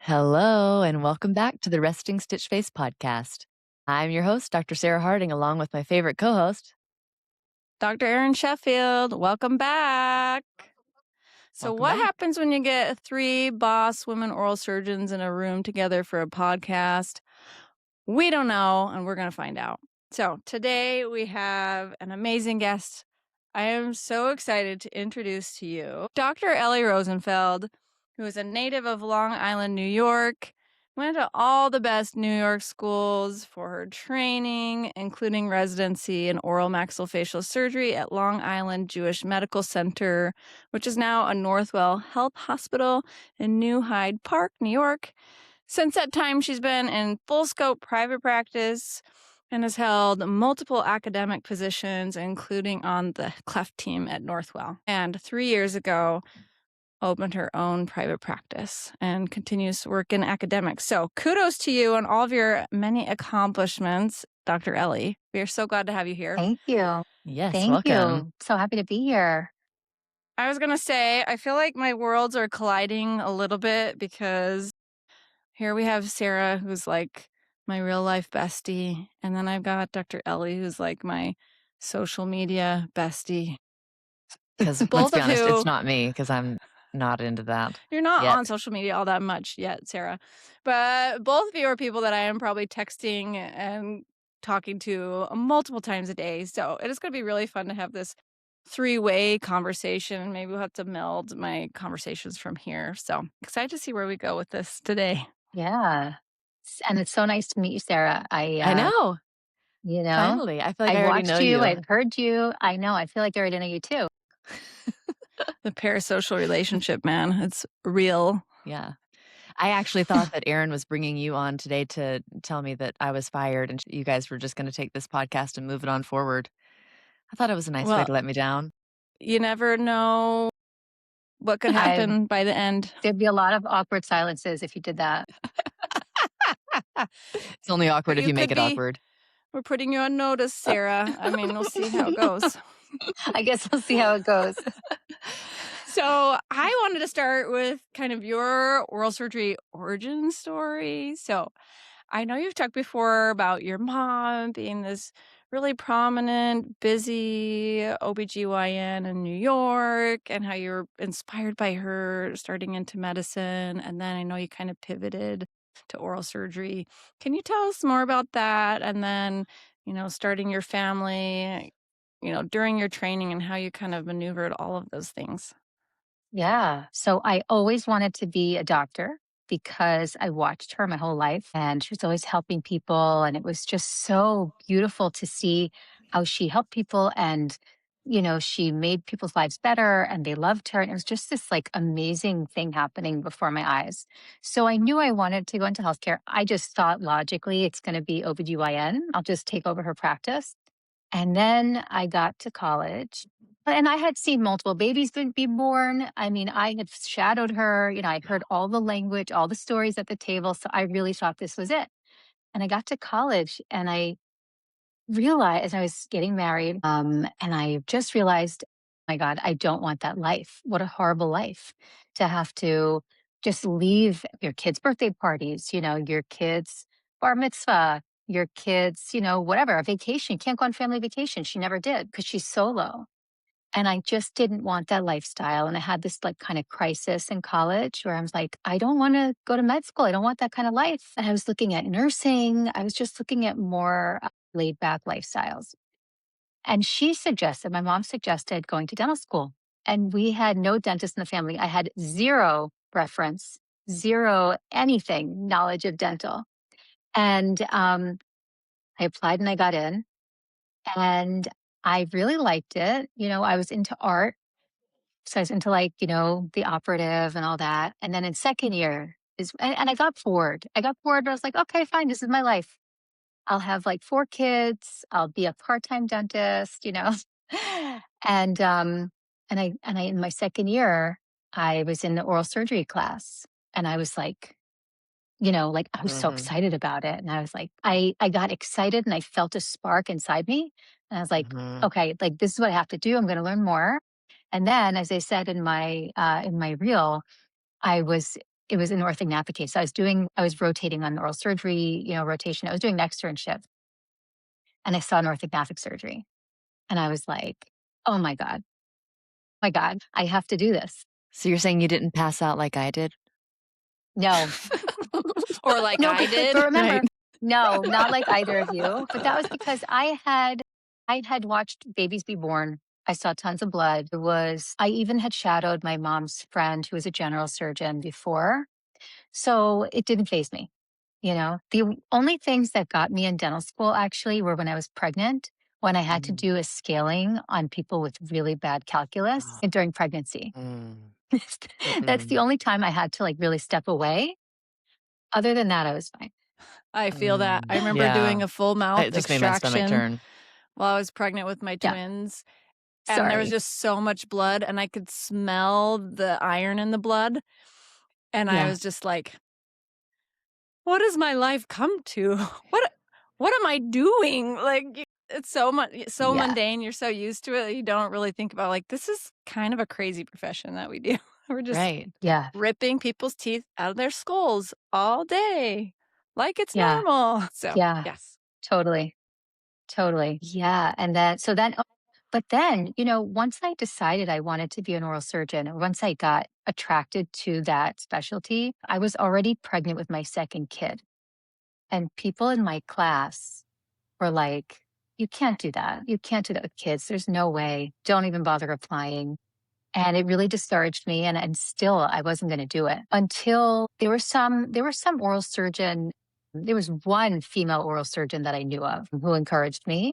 Hello, and welcome back to the Resting Stitch Face podcast. I'm your host, Dr. Sarah Harding, along with my favorite co host. Dr. Erin Sheffield, welcome back. So, Welcome what back. happens when you get three boss women oral surgeons in a room together for a podcast? We don't know, and we're going to find out. So, today we have an amazing guest. I am so excited to introduce to you Dr. Ellie Rosenfeld, who is a native of Long Island, New York. Went to all the best New York schools for her training, including residency in oral maxillofacial surgery at Long Island Jewish Medical Center, which is now a Northwell Health Hospital in New Hyde Park, New York. Since that time, she's been in full scope private practice and has held multiple academic positions, including on the cleft team at Northwell. And 3 years ago, opened her own private practice and continues to work in academics. So kudos to you on all of your many accomplishments, Dr. Ellie. We are so glad to have you here. Thank you. Yes, Thank welcome. you. So happy to be here. I was going to say, I feel like my worlds are colliding a little bit because here we have Sarah, who's like my real life bestie. And then I've got Dr. Ellie, who's like my social media bestie. Because let's Both be of honest, who it's not me because I'm not into that. you're not yet. on social media all that much yet, Sarah. But both of you are people that I am probably texting and talking to multiple times a day. So it is going to be really fun to have this three-way conversation. Maybe we'll have to meld my conversations from here. So excited to see where we go with this today. Yeah. And it's so nice to meet you, Sarah. I know. You know, Finally. I feel like I I've already know watched you. you. I've heard you. I know. I feel like I already know you too. The parasocial relationship, man. It's real. Yeah. I actually thought that Erin was bringing you on today to tell me that I was fired and you guys were just going to take this podcast and move it on forward. I thought it was a nice way Well, to let me down. you never know what could happen by the end. There'd be a lot of awkward silences if you did that. It's only awkward if you you make could it be- awkward. We're putting you on notice, Sarah. I mean, we'll see how it goes. I guess we'll see how it goes. So I wanted to start with kind of your oral surgery origin story. So I know you've talked before about your mom being this really prominent, busy OBGYN in New York and how you were inspired by her starting into medicine. And then I know you kind of pivoted to oral surgery. Can you tell us more about that? And then, starting your family, during your training and how you kind of maneuvered all of those things. Yeah. So I always wanted to be a doctor because I watched her my whole life and she was always helping people. And it was just so beautiful to see how she helped people and, she made people's lives better and they loved her. And it was just this like amazing thing happening before my eyes. So I knew I wanted to go into healthcare. I just thought logically it's going to be OBGYN. I'll just take over her practice. And then I got to college and I had seen multiple babies be born. I mean, I had shadowed her, I'd heard all the language, all the stories at the table. So I really thought this was it. And I got to college and I realized I was getting married. And I just realized, oh my God, I don't want that life. What a horrible life to have to just leave your kids' birthday parties, your kids' bar mitzvah, your kids, whatever, a vacation. You can't go on family vacation. She never did because she's solo. And I just didn't want that lifestyle. And I had this like kind of crisis in college where I was like, I don't want to go to med school. I don't want that kind of life. And I was looking at nursing. I was just looking at more laid back lifestyles. And my mom suggested going to dental school. And we had no dentist in the family. I had zero reference, zero anything knowledge of dental. And I applied and I got in. And I really liked it. I was into art. So I was into like, the operative and all that. And then in second year and I got bored. But I was like, okay, fine. This is my life. I'll have like 4 kids. I'll be a part-time dentist, and, in my second year, I was in the oral surgery class and I was like, I was so excited about it. And I was like, I got excited and I felt a spark inside me. And I was like, okay, like this is what I have to do. I'm going to learn more. And then, as I said in my reel, I was it was an orthognathic case. So I was rotating on oral surgery, rotation. I was doing an externship and I saw an orthognathic surgery. And I was like, oh my God, I have to do this. So you're saying you didn't pass out like I did? No, Or like no, I because, did. but Right. remember, no, not like either of you, but that was because I had watched babies be born. I saw tons of blood. I even had shadowed my mom's friend who was a general surgeon before. So it didn't faze me. The only things that got me in dental school actually were when I was pregnant, when I had to Mm. do a scaling on people with really bad calculus Oh. and during pregnancy. Mm. That's the Mm-mm. only time I had to like really step away. Other than that, I was fine. I feel that. I Mm. remember Yeah. doing a full mouth It just made my stomach extraction turn. while I was pregnant with my Yeah. twins, and there was Sorry. just so much blood, and I could smell the iron in the blood, and I Yeah. was just like, "What has my life come to? What am I doing?" Like, it's so Yeah. mundane, you're so used to it, that you don't really think about, like, this is kind of a crazy profession that we do. We're just Right. Yeah. ripping people's teeth out of their skulls all day like it's Yeah. normal. So, Yeah. yes. Totally. Totally. Yeah. But then, once I decided I wanted to be an oral surgeon, or once I got attracted to that specialty, I was already pregnant with my second kid. And people in my class were like, you can't do that. You can't do that with kids. There's no way. Don't even bother applying. And it really discouraged me. And still, I wasn't going to do it until there was some oral surgeon. There was one female oral surgeon that I knew of who encouraged me.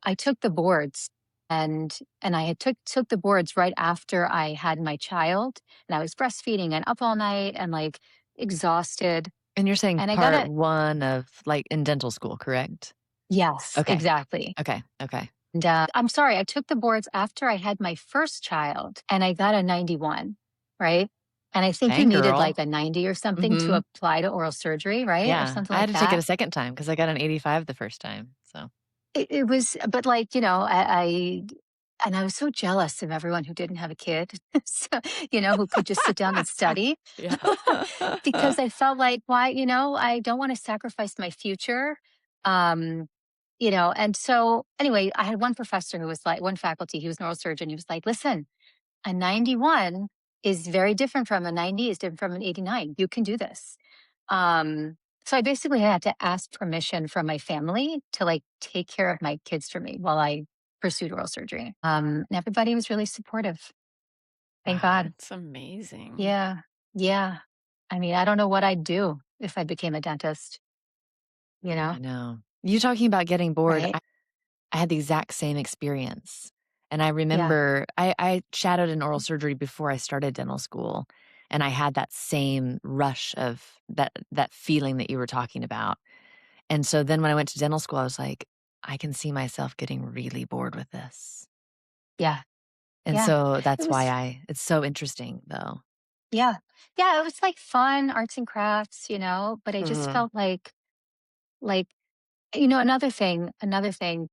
I took the boards and I had took the boards right after I had my child and I was breastfeeding and up all night and like exhausted. And you're saying And I got part a 1 of, like, in dental school, correct? yes, Okay. exactly. Okay. Okay. And I'm sorry, I took the boards after I had my first child and I got a 91, right? And I think you Dang, needed like girl. a 90 or something to Mhm. apply to oral surgery, right? Or Yeah. something I had like to take it that. a second time because I got an 85 the first time, so It was, but like, and I was so jealous of everyone who didn't have a kid, so, who could just sit down and study Yeah. because I felt like, why, I don't want to sacrifice my future. Um, and so anyway, I had one professor who was like, one faculty, he was a neurosurgeon. He was like, listen, a 91 is very different from a 90, is different from an 89. You can do this. Um, so I basically had to ask permission from my family to like take care of my kids for me while I pursued oral surgery. And everybody was really supportive. Thank Wow, God. that's amazing. Yeah. Yeah. I mean, I don't know what I'd do if I became a dentist, I know. You talking about getting bored, right? I had the exact same experience, and I Yeah. remember I shadowed an oral surgery before I started dental school, and I had that same rush of that feeling that you were talking about, and so then when I went to dental school, I was like, "I can see myself getting really bored with this." Yeah. And Yeah. so It that's why was, it's so interesting, though. yeah. Yeah. It was like fun, arts and crafts, but I just Mhm. felt like, another thing,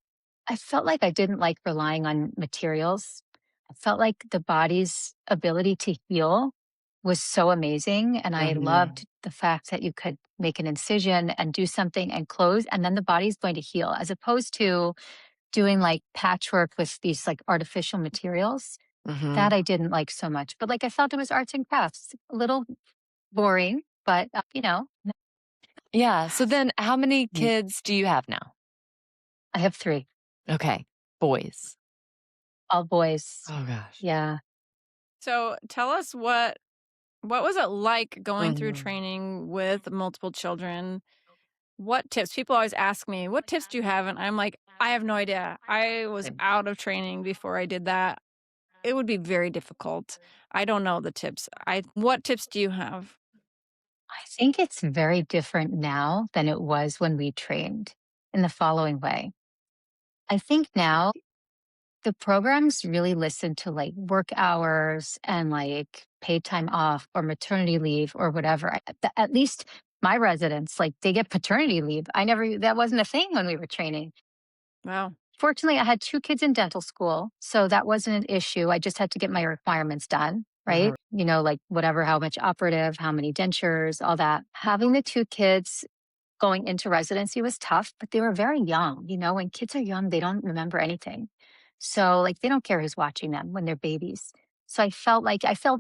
I felt like I didn't like relying on materials. I felt like the body's ability to heal was so amazing. And I Mhm. loved the fact that you could make an incision and do something and close, and then the body's going to heal, as opposed to doing like patchwork with these like artificial materials. That Mhm. I didn't like so much. But like I felt it was arts and crafts, a little boring, but Yeah, so then how many Mm. kids do you have now? I have three, Okay, boys. all boys. Oh gosh. Yeah. So, tell us what was it like going through Mhm. training with multiple children? What tips? People always ask me, "What tips do you have?" And I'm like, "I have no idea. I was Same. out of training before I did that. It would be very difficult. I don't know the tips. I What tips do you have?" I think it's very different now than it was when we trained in the following way. I think now the programs really listen to like work hours and like paid time off or maternity leave or whatever. At least my residents, like they get paternity leave. That wasn't a thing when we were training. Wow. Fortunately, I had two kids in dental school, so that wasn't an issue. I just had to get my requirements done. right? Like whatever, how much operative, how many dentures, all that. Having the two kids going into residency was tough, but they were very young. When kids are young, they don't remember anything. So, like, they don't care who's watching them when they're babies. So I felt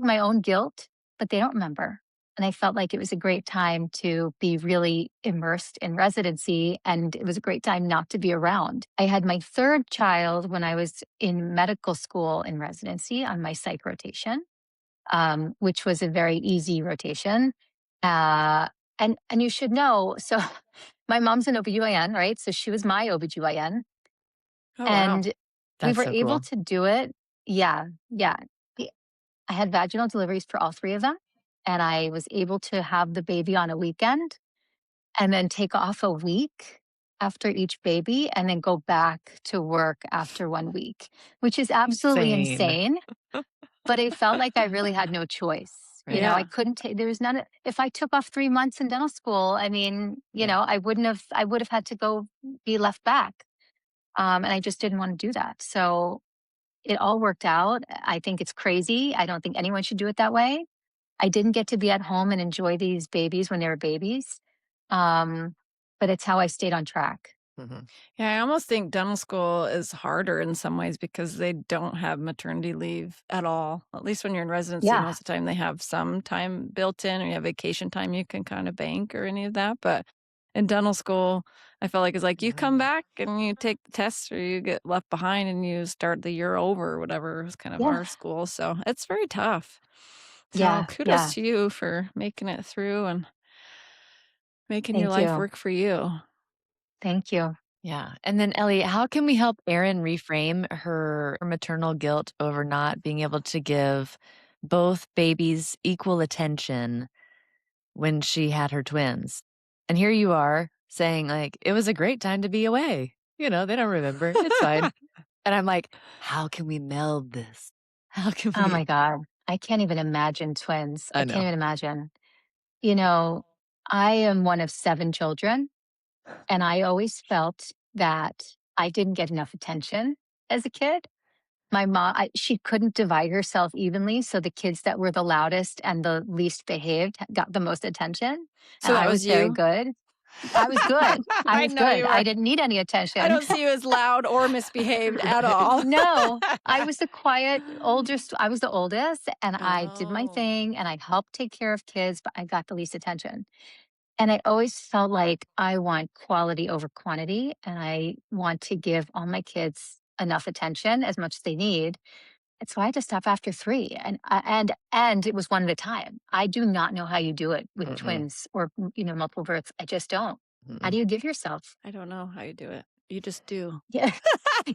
my own guilt, but they don't remember. And I felt like it was a great time to be really immersed in residency. And it was a great time not to be around. I had my third child when I was in medical school in residency on my psych rotation, which was a very easy rotation. Uh, and you should know, so my mom's an OBGYN, right? So she was my OBGYN. Oh, wow. And we That's were so able cool. to do it. Yeah, yeah. I I had vaginal deliveries for all three of them, and I was able to have the baby on a weekend and then take off a week after each baby and then go back to work after 1 week, which is absolutely Insane. insane, but it felt like I really had no choice. Right. I Yeah. couldn't take there was none if I took off 3 months in dental school, I mean, Yeah. I would have had to go be left back. And I just didn't want to do that. So it all worked out. I think it's crazy. I don't think anyone should do it that way. I didn't get to be at home and enjoy these babies when they were babies. Um, but it's how I stayed on track. Mhm. Yeah, I almost think dental school is harder in some ways because they don't have maternity leave at all. At least when you're in residency, Yeah. most of the time they have some time built in or you have vacation time you can kind of bank or any of that. But in dental school, I felt like it's like you come Mm. back and you take the tests or you get left behind and you start the year over or whatever was kind of Yeah. our school. So it's very tough. So Yeah. kudos Yeah. to you for making it through and making your Thank life you. work for you. Thank you. Yeah. And then, Ellie, how can we help Erin reframe her maternal guilt over not being able to give both babies equal attention when she had her twins? And here you are saying, like, it was a great time to be away. They don't remember. It's fine. And I'm like, how can we meld this? How can Oh we? my God. I can't even imagine twins. I I can't know. even imagine. You know, I am one of seven children, and I always felt that I didn't get enough attention as a kid. My mom, she couldn't divide herself evenly, so the kids that were the loudest and the least behaved got the most attention, So and that I was was very you. good. I was good. I I was know good. you I were. didn't need any I attention. don't see you as loud or misbehaved at Right. all. No, I was the quiet oldest. I was the oldest, and I did my Oh. thing, and I helped take care of kids, but I got the least attention. And I always felt like I want quality over quantity, and I want to give all my kids enough attention as much as they need. And so I had to stop after 3, and it was one at a time. I do not know how you do it with Mm-mm. twins or, multiple births. I just don't. How do Mm-mm. you give yourself? I don't know how you do it. You just do. Yeah,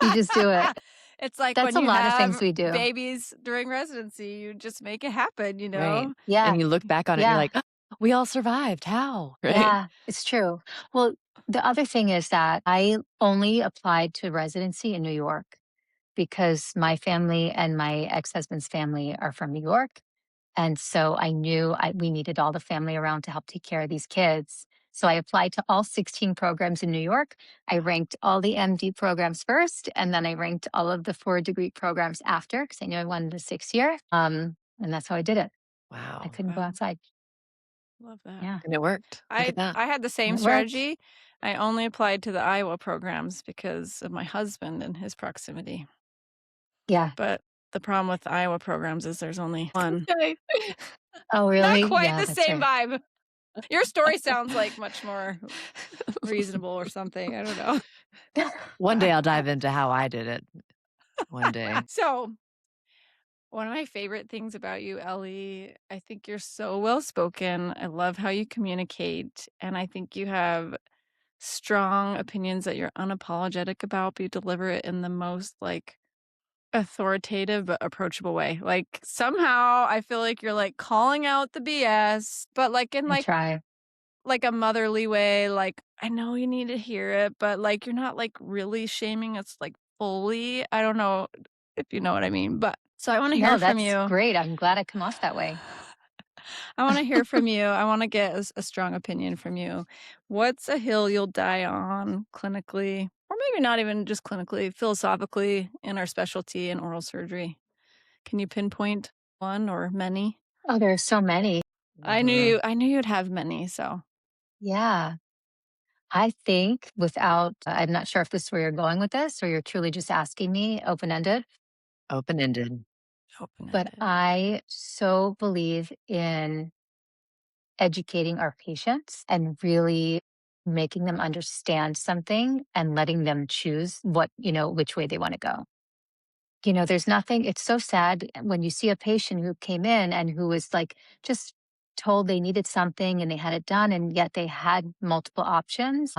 you just do it. It's like That's when a you lot of things have we do. babies during residency, you just make it happen, you Right. know? Yeah, And you look back on it and you're yeah, like, "Oh, we all survived. How?" Right? yeah, it's true. Well, the other thing is that I only applied to residency in New York because my family and my ex-husband's family are from New York. And so I knew we needed all the family around to help take care of these kids. So I applied to all 16 programs in New York. I ranked all the MD programs first, and then I ranked all of the 4-degree programs after because I knew I wanted a 6 year. And that's how I did it. I Wow. couldn't go Wow. outside. Love that. Yeah, And it worked. Look I at that. I had the and same it worked. strategy. I only applied to the Iowa programs because of my husband and his proximity. Yeah. But the problem with Iowa programs is there's only one. Okay. Oh, Not really? quite Yeah, the that's same right. vibe. Your story sounds like much more reasonable or something. I don't know. One day I'll dive into how I did it. One day. So, one of my favorite things about you, Ellie, I think you're so well spoken. I love how you communicate. And I think you have strong opinions that you're unapologetic about, but you deliver it in the most like authoritative but approachable way. Like somehow I feel like you're like calling out the BS, but like in I try. like a motherly way, like, I know you need to hear it, but, like, you're not, like, really shaming us, like, fully. I don't know if you know what I mean, but so I wanna hear No, from that's you. great. I'm glad I come off that way. I wanna hear from you. I wanna get a strong opinion from you. What's a hill you'll die on clinically, or maybe not even just clinically, philosophically in our specialty in oral surgery? Can you pinpoint? one or many? Oh, there are so many. Mhm. I knew you'd have many, so Yeah. I think without, I'm not sure if this is where you're going with this or you're truly just asking me open ended, Open-ended. but open-ended. I so believe in educating our patients and really making them understand something and letting them choose what, which way they want to go. There's nothing, it's so sad when you see a patient who came in and who was like just told they needed something and they had it done, and yet they had multiple options.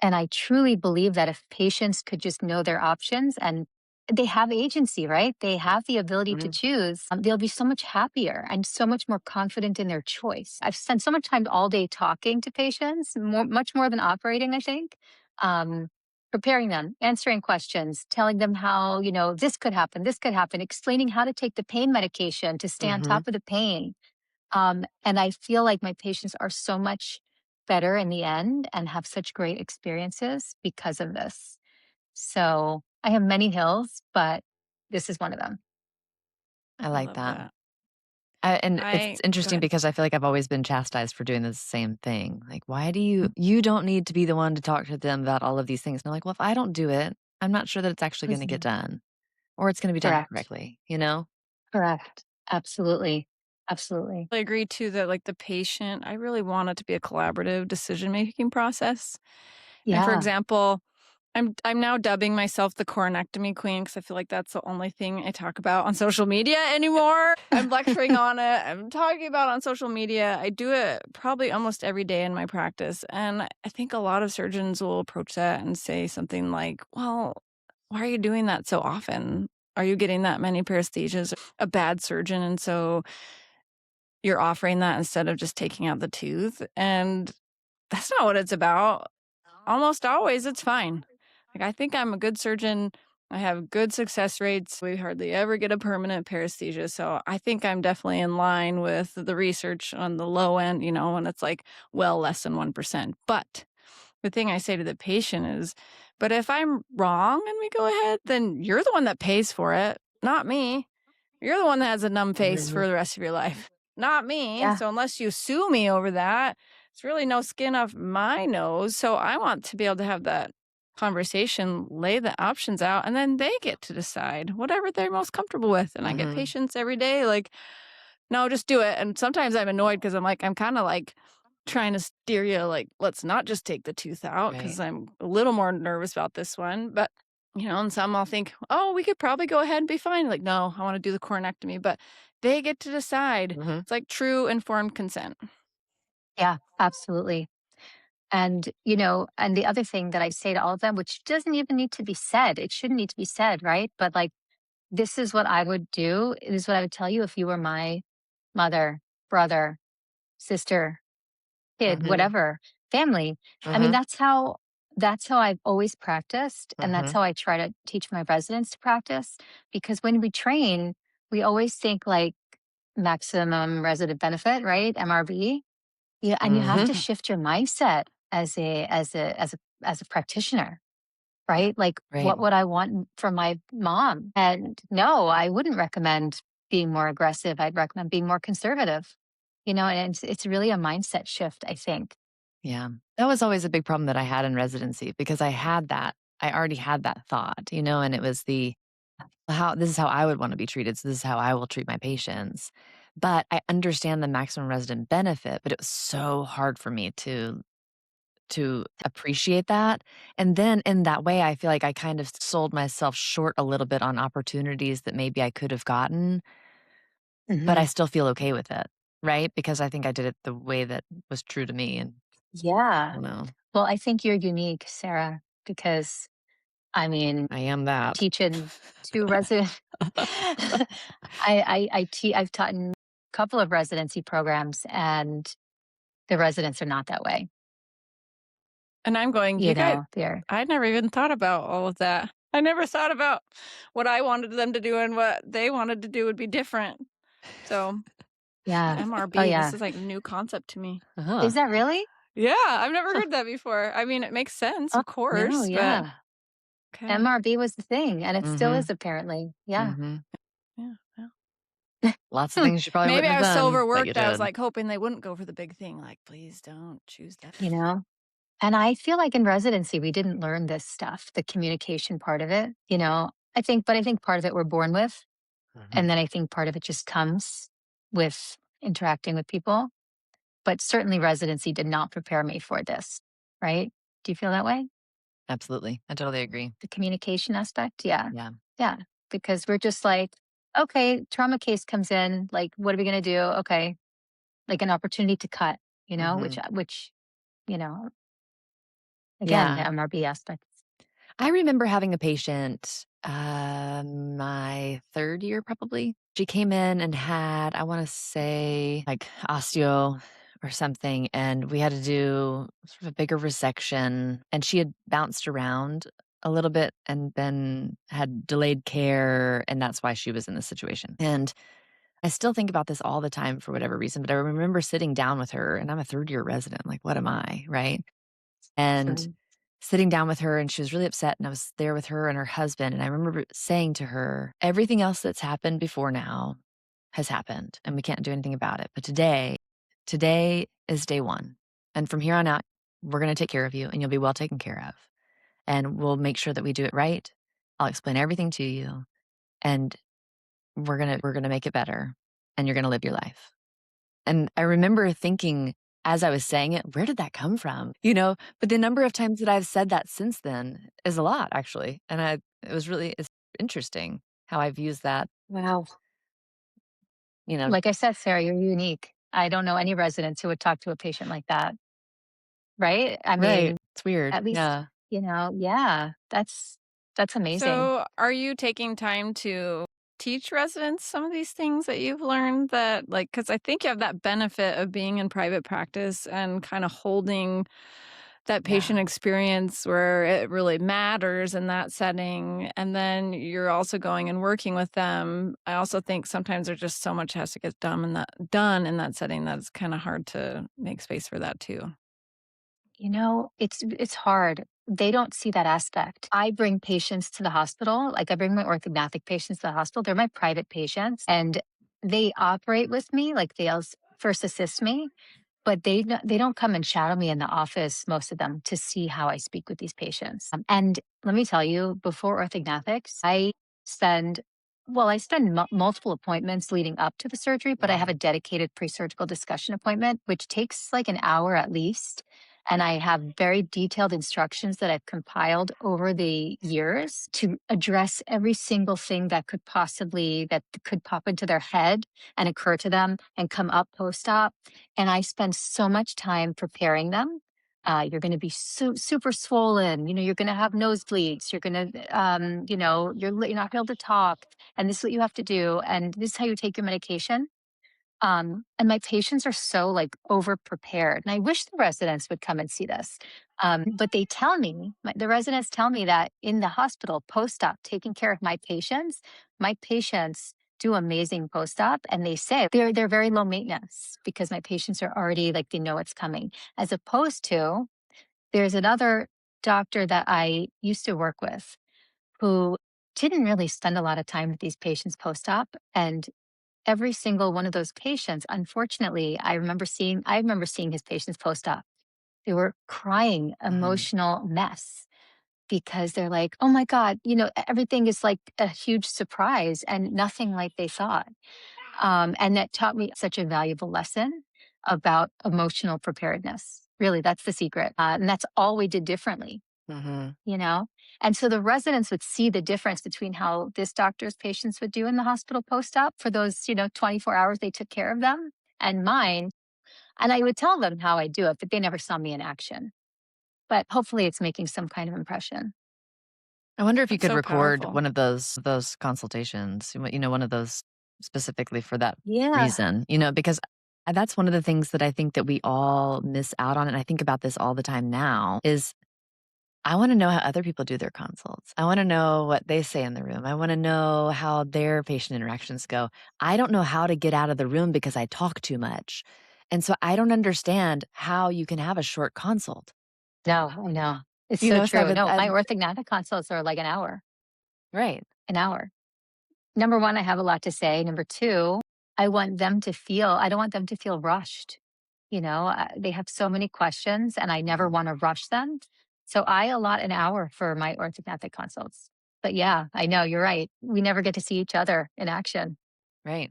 And I truly believe that if patients could just know their options and they have agency, right? They have the ability to Mhm. choose. They'll be so much happier and so much more confident in their choice. I've spent so much time all day talking to patients, much more than operating, I think. Um, Preparing them, answering questions, telling them how, this could happen, explaining how to take the pain medication to stay on Mhm. top of the pain. And I feel like my patients are so much better in the end and have such great experiences because of this. So I have many hills, but this is one of them. I I like love that. that. And it's I Go interesting ahead. because I feel like I've always been chastised for doing the same thing. Like, "Why do you Mm. you don't need to be the one to talk to them about all of these things." And I'm like, "Well, if I don't do it, I'm not sure that it's actually gonna get Mhm. done or it's gonna be done Correct. correctly," you know? Correct. Absolutely. Absolutely. I agree too that like the patient, I really want it to be a collaborative decision-making process. And for Yeah. example, I'm now dubbing myself the coronectomy queen because I feel like that's the only thing I talk about on social media anymore. I'm lecturing on it. I'm talking about it on social media. I do it probably almost every day in my practice. And I think a lot of surgeons will approach that and say something like, "Well, why are you doing that so often? Are you getting that many paresthesias? A bad surgeon, and so you're offering that instead of just taking out the tooth." And that's not what it's about. Almost always, it's fine. Like, I think I'm a good surgeon. I have good success rates. We hardly ever get a permanent paresthesia. So I think I'm definitely in line with the research on the low end, when it's like well less than 1%. But the thing I say to the patient is, but if I'm wrong and we go ahead, then you're the one that pays for it, not me. You're the one that has a numb face Mhm. for the rest of your life, not me. Yeah. So unless you sue me over that, it's really no skin off my nose. So I want to be able to have that conversation, lay the options out, and then they get to decide whatever they're most comfortable with. And I get Mhm. patients every day like, no, just do it. And sometimes I'm annoyed because I'm like, I'm kind of like trying to steer you, like, let's not just take the tooth out because Right. I'm a little more nervous about this one. But, and some I'll think, oh, we could probably go ahead and be fine. Like, no, I want to do the coronectomy, but they get to decide. Mhm. It's like true informed consent. Yeah. Absolutely. And the other thing that I say to all of them, which doesn't even need to be said, it shouldn't need to be said, right? But like, this is what I would do. This is what I would tell you if you were my mother, brother, sister, kid, Mhm. whatever, family. I mean, Mhm. that's how I've always practiced, and that's Mhm. how I try to teach my residents to practice. Because when we train, we always think like maximum resident benefit, right? MRB. Yeah, and you have to Mhm. shift your mindset as a practitioner, right? Like, Right. what would I want from my mom? And no, I wouldn't recommend being more aggressive. I'd recommend being more conservative. And it's really a mindset shift, I think. Yeah. That was always a big problem that I had in residency because I already had that thought, and it was how this is how I would want to be treated. So this is how I will treat my patients. But I understand the maximum resident benefit, but it was so hard for me to appreciate that. And then in that way, I feel like I kind of sold myself short a little bit on opportunities that maybe I could have gotten, but I Hmm. still feel okay with it, right? Because I think I did it the way that was true to me. And I Yeah. don't know. Well, I think you're unique, Sarah, because I mean, I am that. teaching two resident, I've taught in a couple of residency programs, and the residents are not that way. And I'm going, you guys, They're I never even thought about all of that. I never thought about what I wanted them to do and what they wanted to do would be different. So yeah. Oh MRB, this yeah. is like a new concept to me. Uh-huh. Is that really? Yeah, I've never Huh. heard that before. I mean, it makes sense, Oh of no, course, but yeah. okay. MRB was the thing, and it still is Mhm. apparently. Yeah. Mhm. Yeah, yeah. Lots of things you probably Maybe wouldn't I have was so done that you overworked, I was, did. like, hoping they wouldn't go for the big thing, like, "Please don't choose that." you know? And I feel like in residency, we didn't learn this stuff, the communication part of it, you know? I think part of it we're born with. And Mhm. then I think part of it just comes with interacting with people. But certainly residency did not prepare me for this, right? Do you feel that way? Absolutely. I totally agree. The communication aspect? Yeah. Yeah. Yeah. Because we're just like, okay, trauma case comes in. Like, what are we going to do? Okay. Like an opportunity to cut, Mhm. you know, again, the Yeah. MRB aspect. I remember having a patient, my 3rd year probably. She came in and had, I wanna say, like, osteo or something, and we had to do sort of a bigger resection, and she had bounced around a little bit and then had delayed care, and that's why she was in this situation. And I still think about this all the time for whatever reason, but I remember sitting down with her, and I'm a 3rd-year resident, like, what am I, right? And Sure. sitting down with her, and she was really upset, and I was there with her and her husband, and I remember saying to her, "Everything else that's happened before now has happened, and we can't do anything about it, but today is day 1, and from here on out, we're gonna take care of you, and you'll be well taken care of, and we'll make sure that we do it right. I'll explain everything to you, and we're gonna make it better, and you're gonna live your life." And I remember thinking as I was saying it, "Where did that come from?" You know? But the number of times that I've said that since then is a lot, actually, and it's interesting how I've used that, Wow. you know. Like I said, Sarah, you're unique. I don't know any residents who would talk to a patient like that, right? I Right. mean, It's weird. at least, Yeah. yeah, that's amazing. So, are you taking time to teach residents some of these things that you've learned that like cuz I think you have that benefit of being in private practice and kind of holding that patient Yeah. experience where it really matters in that setting and then you're also going and working with them. I also think sometimes there's just so much has to get done in that setting that it's kind of hard to make space for that too. It's hard. They don't see that aspect. I bring patients to the hospital, like I bring my orthognathic patients to the hospital. They're my private patients and they operate with me, like first assist me. But they don't come and shadow me in the office, most of them, to see how I speak with these patients. And let me tell you, before orthognathics, spend I spend multiple appointments leading up to the surgery, but I have a Mhm. dedicated pre-surgical discussion appointment, which takes like an hour at least. And I have very detailed instructions that I've compiled over the years to address every single thing that could pop into their head and occur to them and come up post-op, and I spend so much time preparing them. You're going to be super swollen. You're going to have nosebleeds. You're going to, you're not able to talk. And this is what you have to do. And this is how you take your medication. And my patients are so like over prepared. And I wish the residents would come and see this. But they tell me, the residents tell me that in the hospital post op, taking care of my patients do amazing post op. And they say they're very low maintenance because my patients are already like they know what's coming. As opposed to there's another doctor that I used to work with who didn't really spend a lot of time with these patients post op. And every single one of those patients, unfortunately, I remember seeing his patients post-op. They were crying, Mhm. emotional mess because they're like, "Oh my god, everything is like a huge surprise and nothing like they thought." And that taught me such a valuable lesson about emotional preparedness. Really, that's the secret. And that's all we did differently, Mhm. you know? And so the residents would see the difference between how this doctor's patients would do in the hospital post-op for those, 24 hours they took care of them and mine. And I would tell them how I do it, but they never saw me in action. But hopefully it's making some kind of impression. I wonder if you That's could so record powerful. one of those consultations, one of those specifically for that Yeah. reason, because that's one of the things that I think that we all miss out on, and I think about this all the time now, is I wanna know how other people do their consults. I wanna know what they say in the room. I wanna know how their patient interactions go. I don't know how to get out of the room because I talk too much, and so I don't understand how you can have a short consult, No, I know. It's so so I true. would No, my orthodontic consults are like an hour, right. an hour. Number one, I have a lot to say. Number two, I don't want them to feel rushed. They have so many questions and I never want to rush them. So I allot an hour for my orthodontic consults. But yeah, I know you're right. We never get to see each other in action. Right.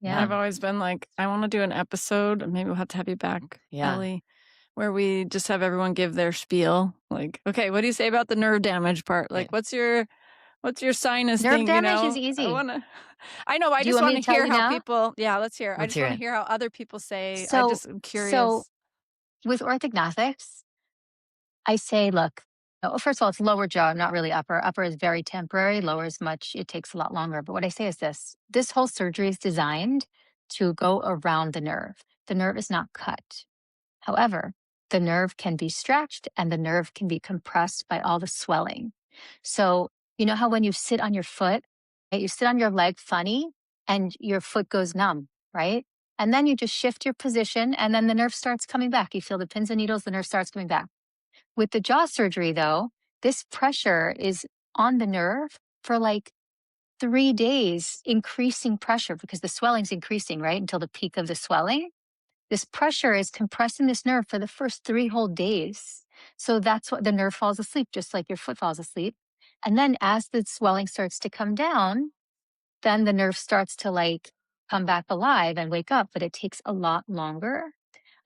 Yeah. I've always been like, I want to do an episode, and maybe we'll have to have you back, Yeah. Ellie, where we just have everyone give their spiel. Like, okay, what do you say about the nerve damage part? Like, Right. what's your sinus Nerve thing, damage is I easy. wanna I know, I Do you just want me wanna to tell hear you how now? people yeah, let's hear. I Let's just hear wanna it. hear how other people say. I So, just am so curious. with orthodontics, I say, look, first of all, it's lower jaw, not really upper. Upper is very temporary. Lower is much, it takes a lot longer. But what I say is this whole surgery is designed to go around the nerve. The nerve is not cut. However, the nerve can be stretched and the nerve can be compressed by all the swelling. So, you know how when you sit on your foot, right, you sit on your leg funny and your foot goes numb, right? And then you just shift your position and then the nerve starts coming back. You feel the pins and needles, the nerve starts coming back. With the jaw surgery, though, this pressure is on the nerve for like 3 days, increasing pressure because the swelling's increasing, right? Until the peak of the swelling. This pressure is compressing this nerve for the first 3 whole days. So that's what the nerve falls asleep, just like your foot falls asleep. And then as the swelling starts to come down, then the nerve starts to like come back alive and wake up, but it takes a lot longer.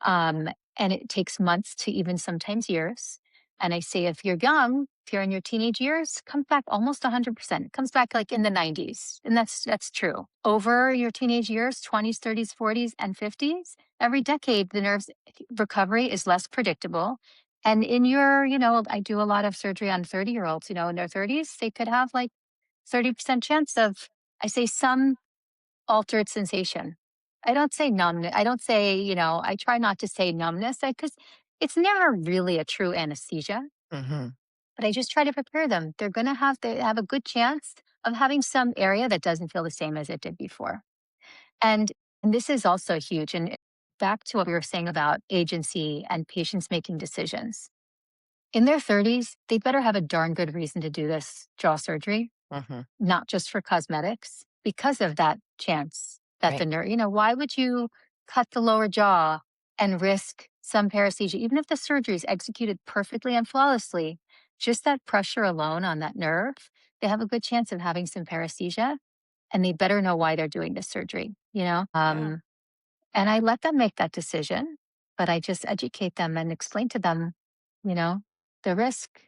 Um, and it takes months to even sometimes years. And I say, if you're young, if you're in your teenage years, comes back almost 100%. It comes back like in the 90s. And that's true. Over your teenage years, 20s, 30s, 40s, and 50s, every decade, the nerve's recovery is less predictable. And in your, I do a lot of surgery on 30-year-olds, in their 30s, they could have like 30% chance of, I say, some altered sensation. I don't say numbness. I don't say, I try not to say numbness because it's never really a true anesthesia, Mm-hmm. but I just try to prepare them. They have a good chance of having some area that doesn't feel the same as it did before. And, and this is also huge. And back to what we were saying about agency and patients making decisions. In their 30s, they better have a darn good reason to do this jaw surgery, Mm-hmm. not just for cosmetics, because of that chance that Right. why would you cut the lower jaw and risk some paresthesia, even if the surgery is executed perfectly and flawlessly, just that pressure alone on that nerve, they have a good chance of having some paresthesia and they better know why they're doing this surgery. Yeah. And I let them make that decision, but I just educate them and explain to them, you know, the risk.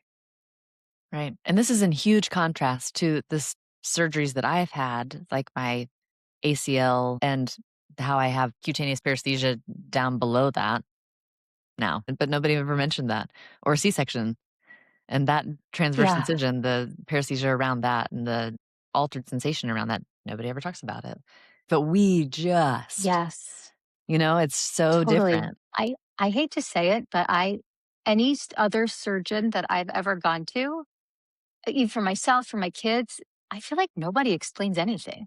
Right. And this is in huge contrast to surgeries that I've had, like my ACL and how I have cutaneous paresthesia down below that now. But nobody ever mentioned that. Or C-section and that transverse Yeah. incision, the paresthesia around that and the altered sensation around that. Nobody ever talks about it. But we just, Yes. it's so Totally. different. I hate to say it, but any other surgeon that I've ever gone to, even for myself, for my kids, I feel like nobody explains anything,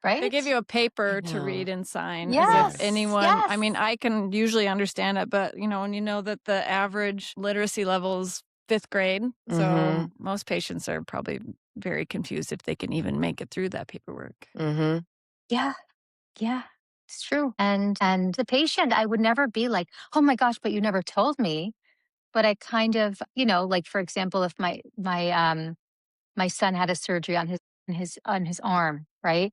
They give right? you a I paper to read know. and sign as if Yes. anyone I mean, Yes. I can usually understand it, but, when you know that the average literacy level is 5th grade, Mm-hmm. so most patients are probably very confused if they can even make it through that paperwork. Mm-hmm. Yeah. Yeah. It's true. And the patient, I would never be like, oh my gosh, but you never told me. But I kind of, like for example, if my son had a surgery on his arm, right?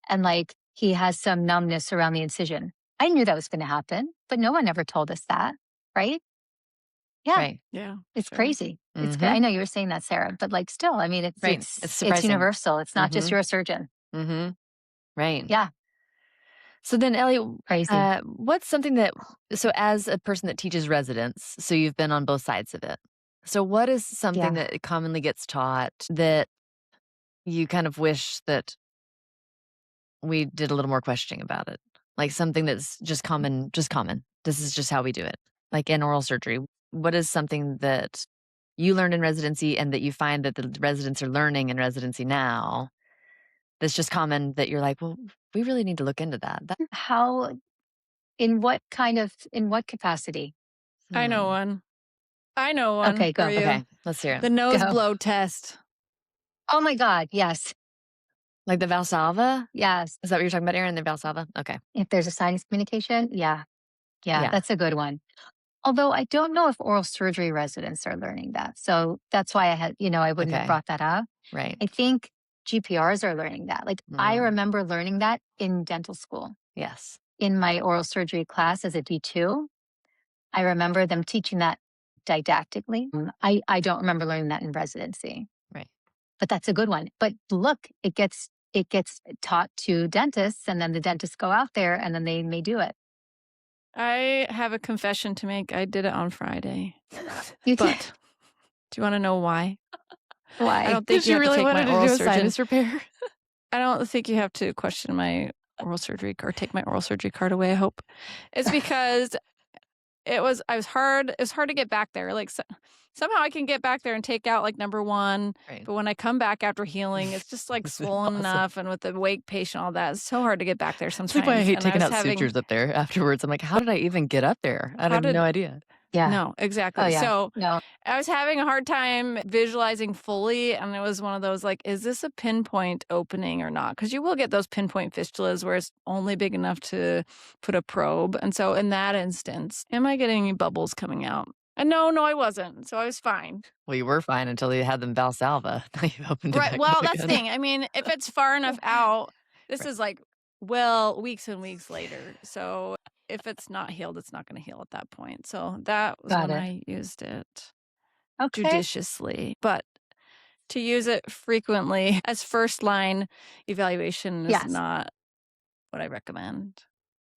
And like he has some numbness around the incision. I knew that was going to happen, but no one ever told us that, right? Yeah, Right. Yeah, it's sure. crazy. I Mm-hmm. know you were saying that, Sarah, but like still, I mean, it's Right. It's it's surprising. universal. It's not just Mm-hmm. you're a surgeon. Mm-hmm. Right. Yeah, So then, Ellie, crazy. what's something so as a person that teaches residents, so you've been on both sides of it. So what is something Yeah. that commonly gets taught that you kind of wish that we did a little more questioning about it? Like something that's just common, just common. This is just how we do it. Like in oral surgery, what is something that you learned in residency and that you find that the residents are learning in residency now that's just common that you're like, well, we really need to look into that. How in what capacity? I know Hmm. one. I know one Okay, for go. you. Okay, let's hear it. The nose Go. blow test. Oh my God, yes. Like the Valsalva? Yes. Is that what you're talking about, Erin, the Valsalva? Okay. If there's a sinus communication, yeah. Yeah, Yeah. that's a good one. Although I don't know if oral surgery residents are learning that. So that's why I wouldn't have Okay. brought that up. Right. I think GPRs are learning that. Like I Mm. remember learning that in dental school Yes. in my oral surgery class as a D2. I remember them teaching that didactically. I don't remember learning that in residency, Right. but that's a good one. But look, it gets taught to dentists, and then the dentists go out there, and then they may do it. I have a confession to make. I did it on Friday. You did. But do you want to know why? I Why? don't think you She have to really take wanted my to oral do a surgeon. sinus repair. I don't think you have to question my oral surgery or take my oral surgery card away, I hope. It's because it was hard to get back there. Like somehow I can get back there and take out like number 1, Right. but when I come back after healing, it's just like It's swollen impossible. enough, and with the wake patient, all that, it's so hard to get back there It's sometimes. like why I hate And taking was out having sutures up there afterwards. I'm like, how did I even get up there? I how have no did idea. Yeah. no, Oh exactly. yeah. So No. I was having a hard time visualizing fully, and it was one of those like, is this a pinpoint opening or not? Because you will get those pinpoint fistulas where it's only big enough to put a probe. And so in that instance, am I getting any bubbles coming out? And no, I wasn't. So I was fine. Well, you were fine until you had them Valsalva. Now you've opened it Right. back Well, up that's the again. thing. I mean, if it's far enough out, this Right. is like, weeks and weeks later. So if it's not healed, it's not going to heal at that point. So that was Got when it. I used it Okay. judiciously. But to use it frequently as first line evaluation is Yes. not what I recommend.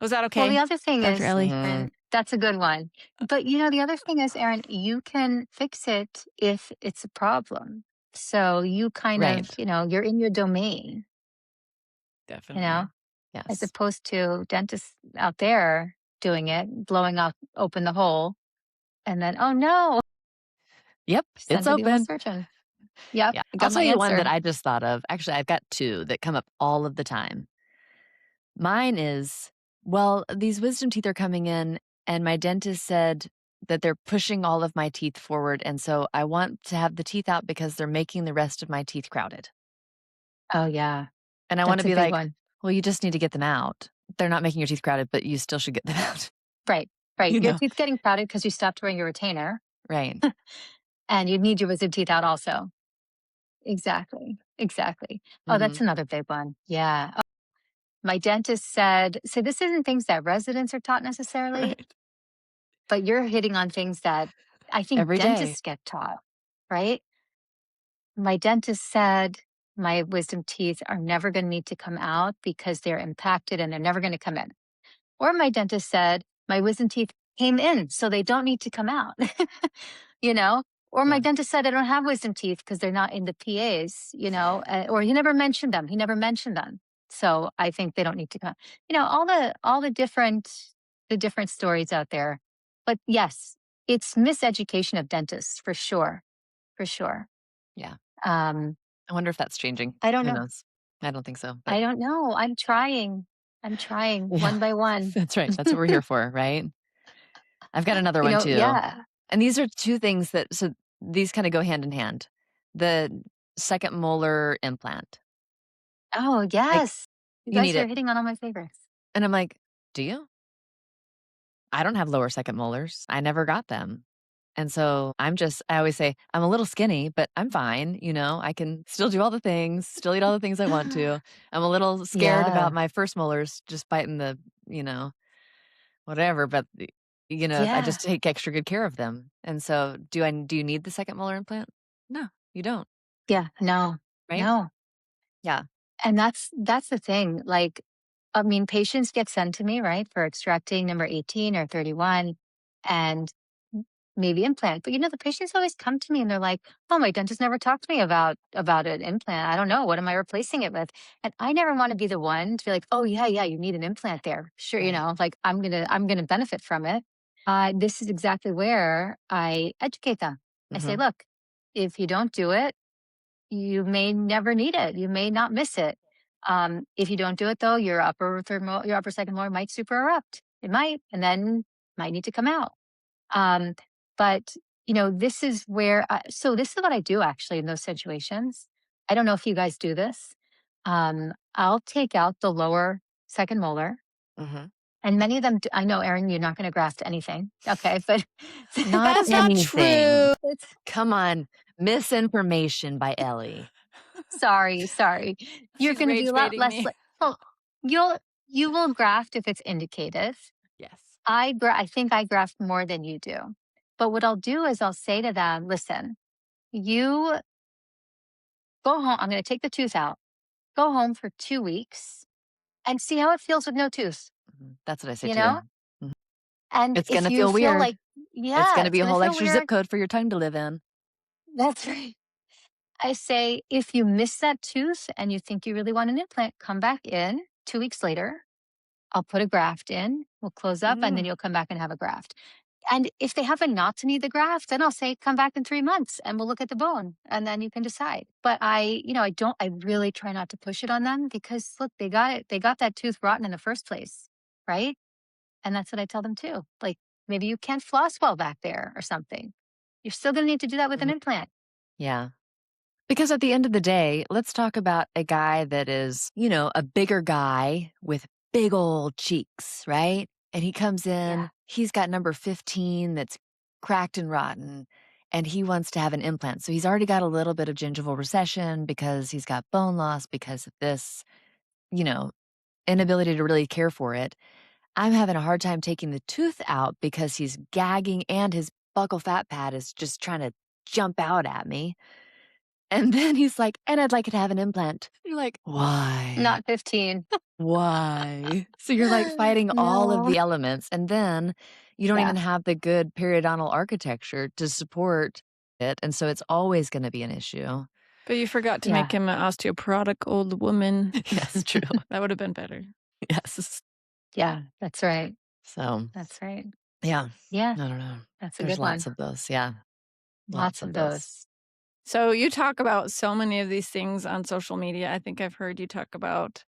Was that Well, the okay, other thing Dr. is, Ellie? Mhm. and that's a good one. But the other thing is, Erin, you can fix it if it's a problem. So you kind of, Right. you're in your domain, you know, Definitely. as Yes. opposed to dentists out there doing it, blowing up open the hole, and then, oh no, Yep. send It's to the oral open. surgeon. Yep, Yeah. I I'll got my tell you one that answer. I just thought of. Actually, I've got 2 that come up all of the time. Mine is, well, these wisdom teeth are coming in, and my dentist said that they're pushing all of my teeth forward. And so I want to have the teeth out because they're making the rest of my teeth crowded. Oh yeah, And I want to that's a be big like, one. well, you just need to get them out. They're not making your teeth crowded, but you still should get them out. Right, right. You Your know? teeth getting crowded because you stopped wearing your retainer, Right. and you need your wisdom teeth out also. Exactly, exactly. Oh, that's Hmm. another big one. Yeah. Oh, my dentist said, so this isn't things that residents are taught necessarily, Right. but you're hitting on things that I think Every day. dentists get taught, right? My dentist said my wisdom teeth are never going to need to come out because they're impacted and they're never going to come in. Or my dentist said my wisdom teeth came in, so they don't need to come out. you know? Or my Yeah. dentist said I don't have wisdom teeth because they're not in the PAs, or he never mentioned them. He never mentioned them. So I think they don't need to come. All the different stories out there. But yes, it's miseducation of dentists for sure. For sure. Yeah. Um, I wonder if that's changing. I don't Who know. knows? I don't think so, but I don't know. I'm trying. I'm trying yeah, one by one. that's right. That's what we're here for, right? I've got another one too. Yeah. And these are 2 things that, so these kind of go hand in hand. The second molar implant. Oh, Like, yes. You you guys need are it. hitting on all my favorites. And I'm like, do you? I don't have lower second molars. I never got them. And so I always say, I'm a little skinny, but I'm fine. I can still do all the things, still eat all the things I want to. I'm a little scared about Yeah. my first molars just biting you know, whatever, but I Yeah. just take extra good care of them. And so do you need the second molar implant? No, you don't, Yeah. No. right? No. Yeah. And that's the thing. Like, I mean, patients get sent to me, right, for extracting number 18 or 31 and maybe implant. But the patients always come to me and they're like, "Oh, my dentist never talked to me about an implant. I don't know. What am I replacing it with?" And I never want to be the one to be like, "Oh, yeah, yeah, you need an implant there." Sure, Right. like I'm gonna benefit from it. This is exactly where I educate them. I say, Hmm. "Look, if you don't do it, you may never need it. You may not miss it. If you don't do it though, your upper second molar might super erupt. It might, and then might need to come out. Um, but this is where. So this is what I do actually in those situations. I don't know if you guys do this. I'll take out the lower second molar. Mhm. And many of them, I know, Erin, you're not going to graft anything. Okay. But Not That's not anything. true. it's, Come on. Misinformation by Ellie. sorry. You're She's going to be rage a lot baiting less me. well, you will graft if it's indicated. Yes. I think I graft more than you do. But what I'll do is I'll say to them, listen, you go home. I'm going to take the tooth out. Go home for 2 weeks and see how it feels with no tooth, That's what I say you too. know? Mhm. And It's if gonna you feel feel weird. like, It's yeah, gonna it's be a going to whole feel extra zip weird. code for your tongue to live in. That's right. I say, if you miss that tooth and you think you really want an implant, come back in 2 weeks later. I'll put a graft in, we'll close up, and then you'll come back and have a graft. And if they happen not to need the graft, then I'll say, come back in 3 months and we'll look at the bone and then you can decide. But I really try not to push it on them because look, they got it. They got that tooth rotten in the first place. Right. And that's what I tell them too. Like maybe you can't floss well back there or something. You're still going to need to do that with an Mhm. implant. Yeah. Because at the end of the day, let's talk about a guy that is, a bigger guy with big old cheeks, right? And he comes Yeah. in, he's got number 15 that's cracked and rotten, and he wants to have an implant. So he's already got a little bit of gingival recession because he's got bone loss because of this, you know, inability to really care for it. I'm having a hard time taking the tooth out because he's gagging and his buccal fat pad is just trying to jump out at me. And then he's like, "And I'd like to have an implant." You're like, "Why? Not 15. Why?" So you're, like, fighting all of No. the elements, and then you don't Yeah. even have the good periodontal architecture to support it, and so it's always gonna be an issue. But you forgot to make Yeah. him an osteoporotic old woman. Yes, true. That would have been better. Yes. Yeah. That's right. So, That's right. yeah, Yeah. I don't know. That's a There's good lots one. of those, yeah, Lots lots of of those. those. So you talk about so many of these things on social media. I think I've heard you talk about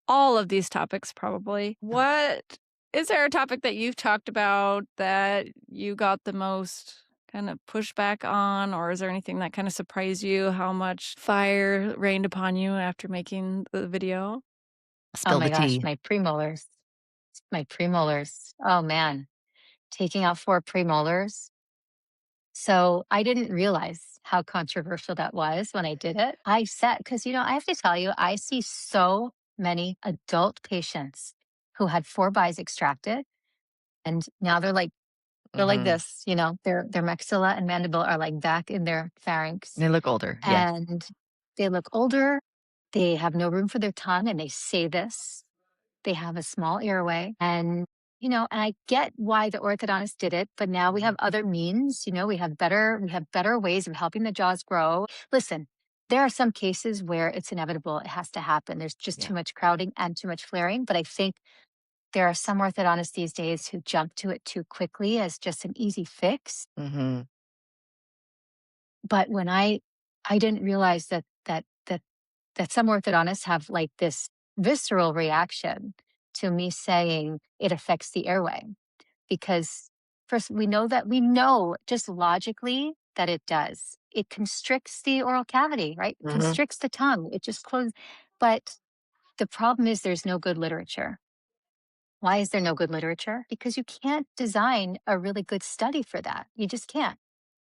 all of these topics probably. What is there a topic that you've talked about that you got the most kind of pushback on, or is there anything that kind of surprised you how much fire rained upon you after making the video? Oh Spill my the gosh, tea. my premolars. My premolars. Oh man, taking out 4 premolars. So I didn't realize how controversial that was when I did it. I said, because I have to tell you, I see so many adult patients who had 4 buys extracted, and now they're like Mhm. this, their maxilla and mandible are like back in their pharynx, They look older, yes. and they look older. They have no room for their tongue, and they say this. They have a small airway, and I get why the orthodontist did it, but now we have other means. We have better ways of helping the jaws grow. Listen, there are some cases where it's inevitable. It has to happen. There's just Yeah. too much crowding and too much flaring. But I think there are some orthodontists these days who jump to it too quickly as just an easy fix. Mhm. But when I didn't realize that some orthodontists have like this visceral reaction to me saying it affects the airway, because first we know just logically that it does. It constricts the oral cavity, right? It Mhm. constricts the tongue. It just closes. But the problem is there's no good literature. Why is there no good literature? Because you can't design a really good study for that. You just can't.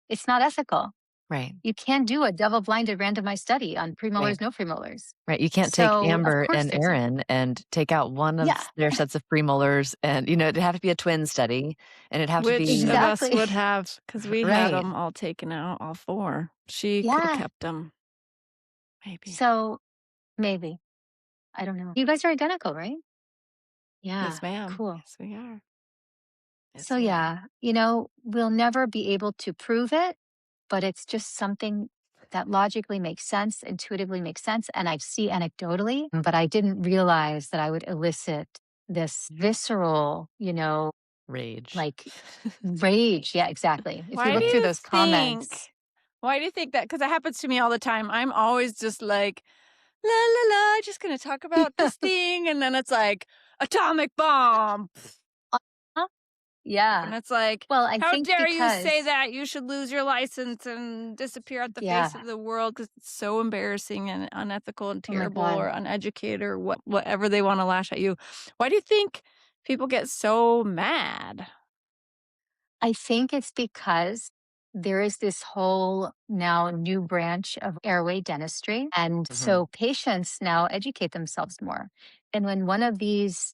It's not ethical. Right. You can't do a double-blinded randomized study on Right. premolars, no premolars. Right, you can't take So of Amber course and there's not. Aaron and take out one Yeah, of their sets of premolars and, it'd have to be a twin study, and it'd have to Which be of us exactly. would have? Because we had right. them all taken out, all 4. She could have Yeah. kept them, maybe. So maybe. I don't know. You guys are identical, right? Yeah. Yes, ma'am. Cool. Yes, we are. So Yes, we are. yeah, we'll never be able to prove it, but it's just something that logically makes sense, intuitively makes sense, and I see anecdotally, but I didn't realize that I would elicit this visceral, Rage. like rage. Yeah, exactly. If you Why do look through you those comments. think? Why do you think that? Because that happens to me all the time. I'm always just like, la la la, just gonna talk about this thing, and then it's like atomic bomb. Huh? Yeah. And it's like, Well, I how think dare you say because that? You should lose your license and disappear off the face yeah. of the world because it's so embarrassing and unethical and Oh my terrible or God. uneducated or whatever they want to lash at you. Why do you think people get so mad? I think it's because there is this whole now new branch of airway dentistry. And Mhm. so patients now educate themselves more. And when one of these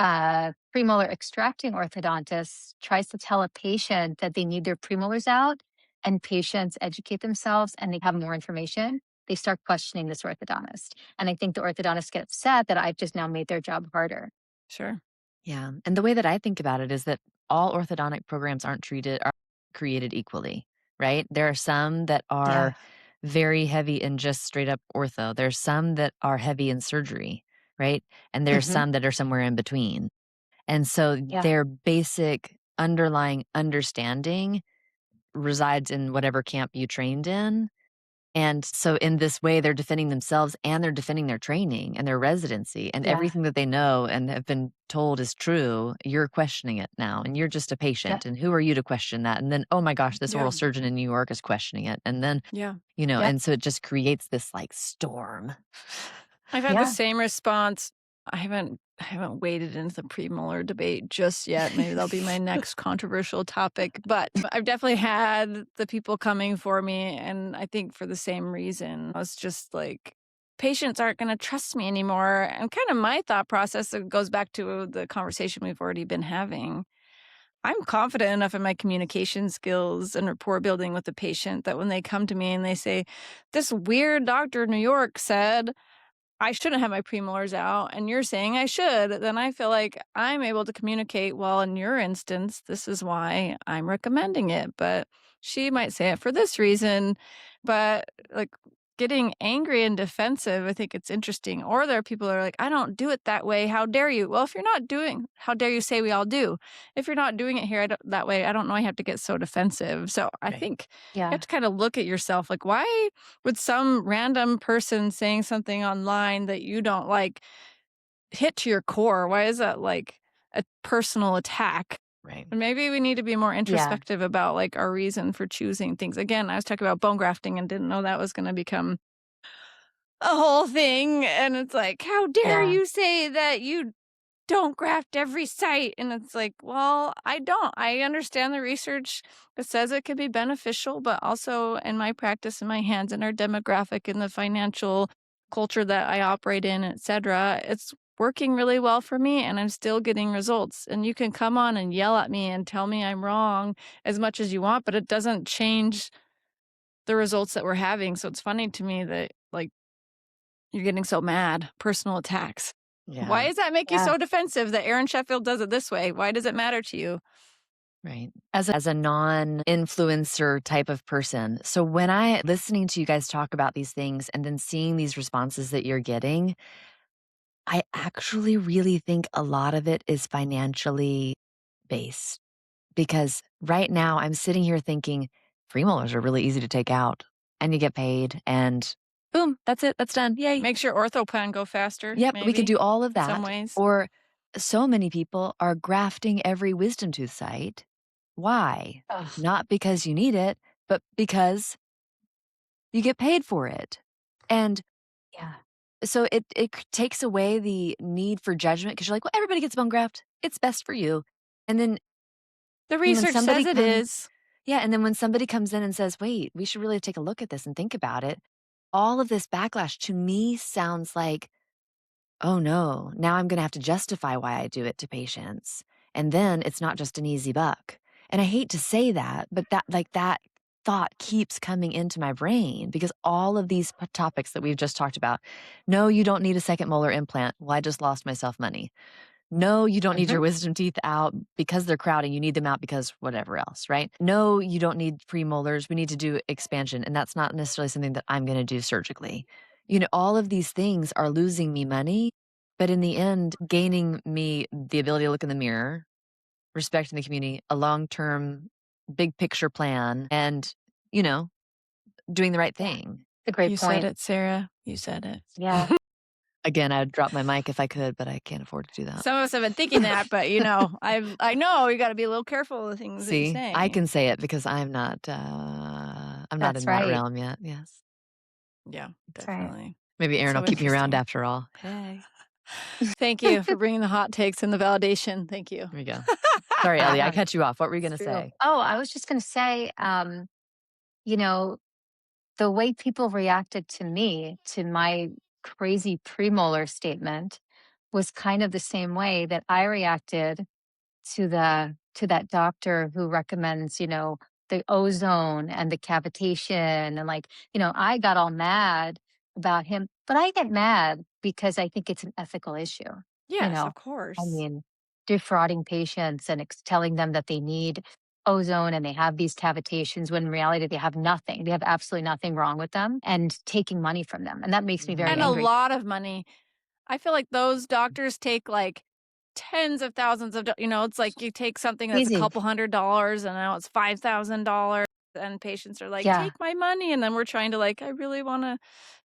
premolar extracting orthodontists tries to tell a patient that they need their premolars out, and patients educate themselves and they have more information, they start questioning this orthodontist. And I think the orthodontists get upset that I've just now made their job harder. Sure. Yeah, and the way that I think about it is that all orthodontic programs are created equally, right? There are some that are Yeah. very heavy in just straight up ortho. There's some that are heavy in surgery, right? And there's Hmm. some that are somewhere in between. And so Yeah. their basic underlying understanding resides in whatever camp you trained in. And so in this way, they're defending themselves and they're defending their training and their residency and Yeah. everything that they know and have been told is true. You're questioning it now and you're just a Yep. patient. And who are you to question that? And then, oh my gosh, this Yeah. oral surgeon in New York is questioning it. And then, Yeah. Yep. and so it just creates this like storm. I've had the Yeah. same response. I haven't waded into the premolar debate just yet. Maybe that'll be my next controversial topic. But I've definitely had the people coming for me, and I think for the same reason. I was just like, patients aren't going to trust me anymore. And kind of my thought process goes back to the conversation we've already been having. I'm confident enough in my communication skills and rapport building with the patient that when they come to me and they say, this weird doctor in New York said, I shouldn't have my premolars out, and you're saying I should, then I feel like I'm able to communicate, well, in your instance, this is why I'm recommending it, but she might say it for this reason. But like getting angry and defensive, I think it's interesting. Or there are people that are like, I don't do it that way. How dare you? Well, if you're not doing, how dare you say we all do? If you're not doing it here that way, I don't know. I have to get so defensive. So I Right. think you have Yeah. to kind of look at yourself like, why would some random person saying something online that you don't like hit to your core? Why is that like a personal attack? Right. And maybe we need to be more Yeah. introspective about like our reason for choosing things. Again, I was talking about bone grafting and didn't know that was going to become a whole thing. And it's like, how dare Yeah. you say that you don't graft every site? And it's like, well, I don't. I understand the research that says it can be beneficial, but also in my practice, in my hands, in our demographic, in the financial culture that I operate in, et cetera, it's working really well for me and I'm still getting results. And you can come on and yell at me and tell me I'm wrong as much as you want, but it doesn't change the results that we're having. So it's funny to me that like you're getting so mad, personal attacks. Yeah. Why does that make you Yeah. so defensive that Aaron Sheffield does it this way? Why does it matter to you? Right. As a non-influencer type of person. So when I listening to you guys talk about these things and then seeing these responses that you're getting, I actually really think a lot of it is financially based because right now I'm sitting here thinking premolars are really easy to take out and you get paid and boom, that's it. That's done. Yay. Makes your ortho plan go faster, Yep, we could maybe, do all of in some that. ways. Or so many people are grafting every wisdom tooth site. Why? Ugh. Not because you need it, but because you get paid for it. And Yeah. so it takes away the need for judgment because you're like, well, everybody gets bone graft. It's best for you. And then The when research somebody says it comes, is. yeah, and then when somebody comes in and says, wait, we should really take a look at this and think about it, all of this backlash to me sounds like, oh no, now I'm going to have to justify why I do it to patients. And then it's not just an easy buck. And I hate to say that, but that thought keeps coming into my brain because all of these topics that we've just talked about. No, you don't need a second molar implant. Well, I just lost myself money. No, you don't need Hmm. your wisdom teeth out because they're crowding. You need them out because whatever else, right? No, you don't need premolars. We need to do expansion. And that's not necessarily something that I'm going to do surgically. All of these things are losing me money, but in the end, gaining me the ability to look in the mirror, respecting the community, a long term, big picture plan, and, you know, doing the right Yeah. thing. It's a great You said point. it, Sarah. You said it. Yeah. Again, I'd drop my mic if I could, but I can't afford to do that. Some of us have been thinking that, but I know you got to be a little careful of the things that you See, say. I can say it because I'm not in That's that right. realm yet. Yes. Yeah, That's right. definitely. Maybe Aaron So will keep me around interesting. after all. Hey. Thank you for bringing the hot takes and the validation. Thank you. There you go. Sorry, Ellie, I Yeah. cut you off. What were you going to It's real. say? Oh, I was just going to say, you know, the way people reacted to me, to my crazy premolar statement, was kind of the same way that I reacted to that doctor who recommends, the ozone and the cavitation and like, I got all mad about him, but I get mad because I think it's an ethical issue. You Yes, know, of I course. mean, defrauding patients and telling them that they need ozone and they have these cavitations when in reality they have nothing. They have absolutely nothing wrong with them and taking money from them. And that makes me very And a Mhm. angry. lot of money. I feel like those doctors take like tens of thousands of, it's like you take something that's a Easy. couple $100 and now it's $5,000 and patients are like, Yeah. take my money. And then we're trying to like, I really want to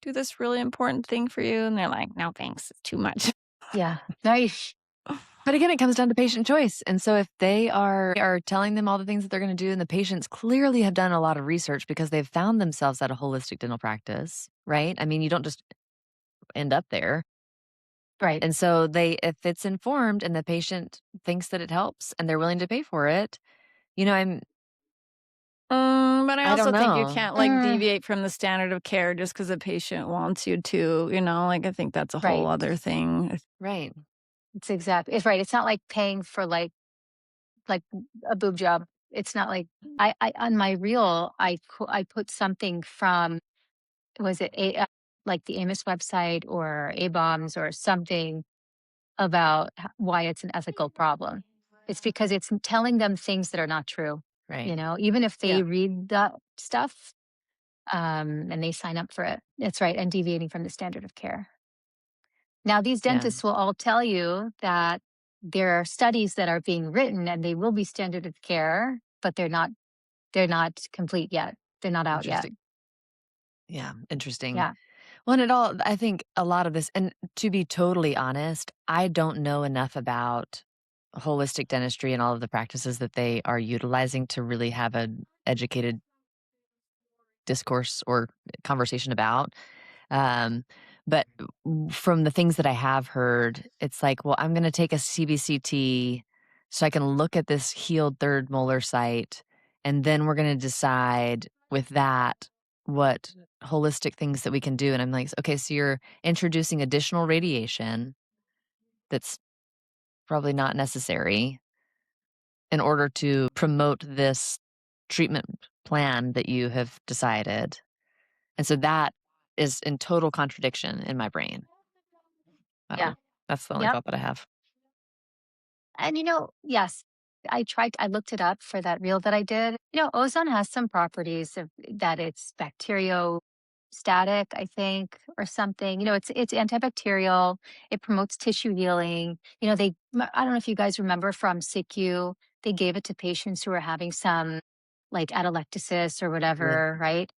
do this really important thing for you. And they're like, no, thanks. It's too much. Yeah. Very. But again, it comes down to patient choice. And so if they are telling them all the things that they're going to do, and the patients clearly have done a lot of research because they've found themselves at a holistic dental practice, right? I mean, you don't just end up there. Right. And so if it's informed and the patient thinks that it helps and they're willing to pay for it, you know, But I I don't also think you know. can't like Mm, deviate from the standard of care just because a patient wants you to, like I think that's a whole right. other thing. Right. It's right. It's not like paying for like a boob job. It's not like I on my reel, I put something from, was it like the Amos website or A-bombs or something about why it's an ethical problem. It's because it's telling them things that are not true. Right. Even if Yeah. they read that stuff, and they sign up for it. That's right. And deviating from the standard of care. Now, these Yeah. dentists will all tell you that there are studies that are being written and they will be standard of care, but they're not complete yet. They're not out yet. Interesting. Yeah. Interesting. Yeah. Well, I think a lot of this, and to be totally honest, I don't know enough about holistic dentistry and all of the practices that they are utilizing to really have an educated discourse or conversation about. Um, but from the things that I have heard, it's like, well, I'm going to take a CBCT so I can look at this healed third molar site, and then we're going to decide with that what holistic things that we can do. And I'm like, okay, so you're introducing additional radiation that's probably not necessary in order to promote this treatment plan that you have decided. And so that is in total contradiction in my brain. I don't Yeah. know. That's the only Yep. thought that I have. And yes, I looked it up for that reel that I did. Ozone has some properties that it's bacteriostatic, I think, or something. It's antibacterial. It promotes tissue healing. I don't know if you guys remember from SICU, they gave it to patients who were having some like atelectasis or Really? whatever, right?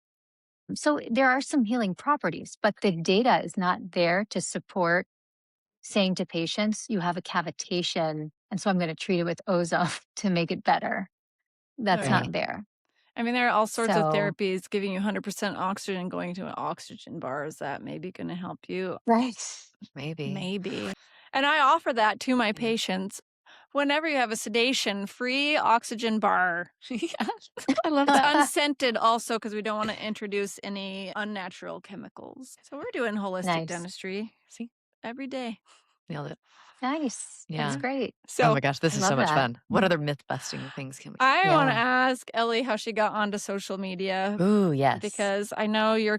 So there are some healing properties, but the data is not there to support saying to patients, you have a cavitation, and so I'm going to treat it with ozone to make it better. Oh, That's yeah. Right. not there. I mean, there are all sorts of So, therapies giving you 100% oxygen, going to an oxygen bar. Is that maybe going to help you? right. Maybe. Maybe. And I offer that to my Yeah. patients. Whenever you have a sedation free oxygen bar, Yeah. I love it's that. unscented also because we don't want to introduce any unnatural chemicals. So we're doing holistic Nice. dentistry See? every day. Nailed it. Nice. That's Yeah. great. Oh So my gosh, this I is so love much that. fun. What other myth busting things can we I want to Yeah. ask Ellie how she got onto social media Ooh, yes. because I know you're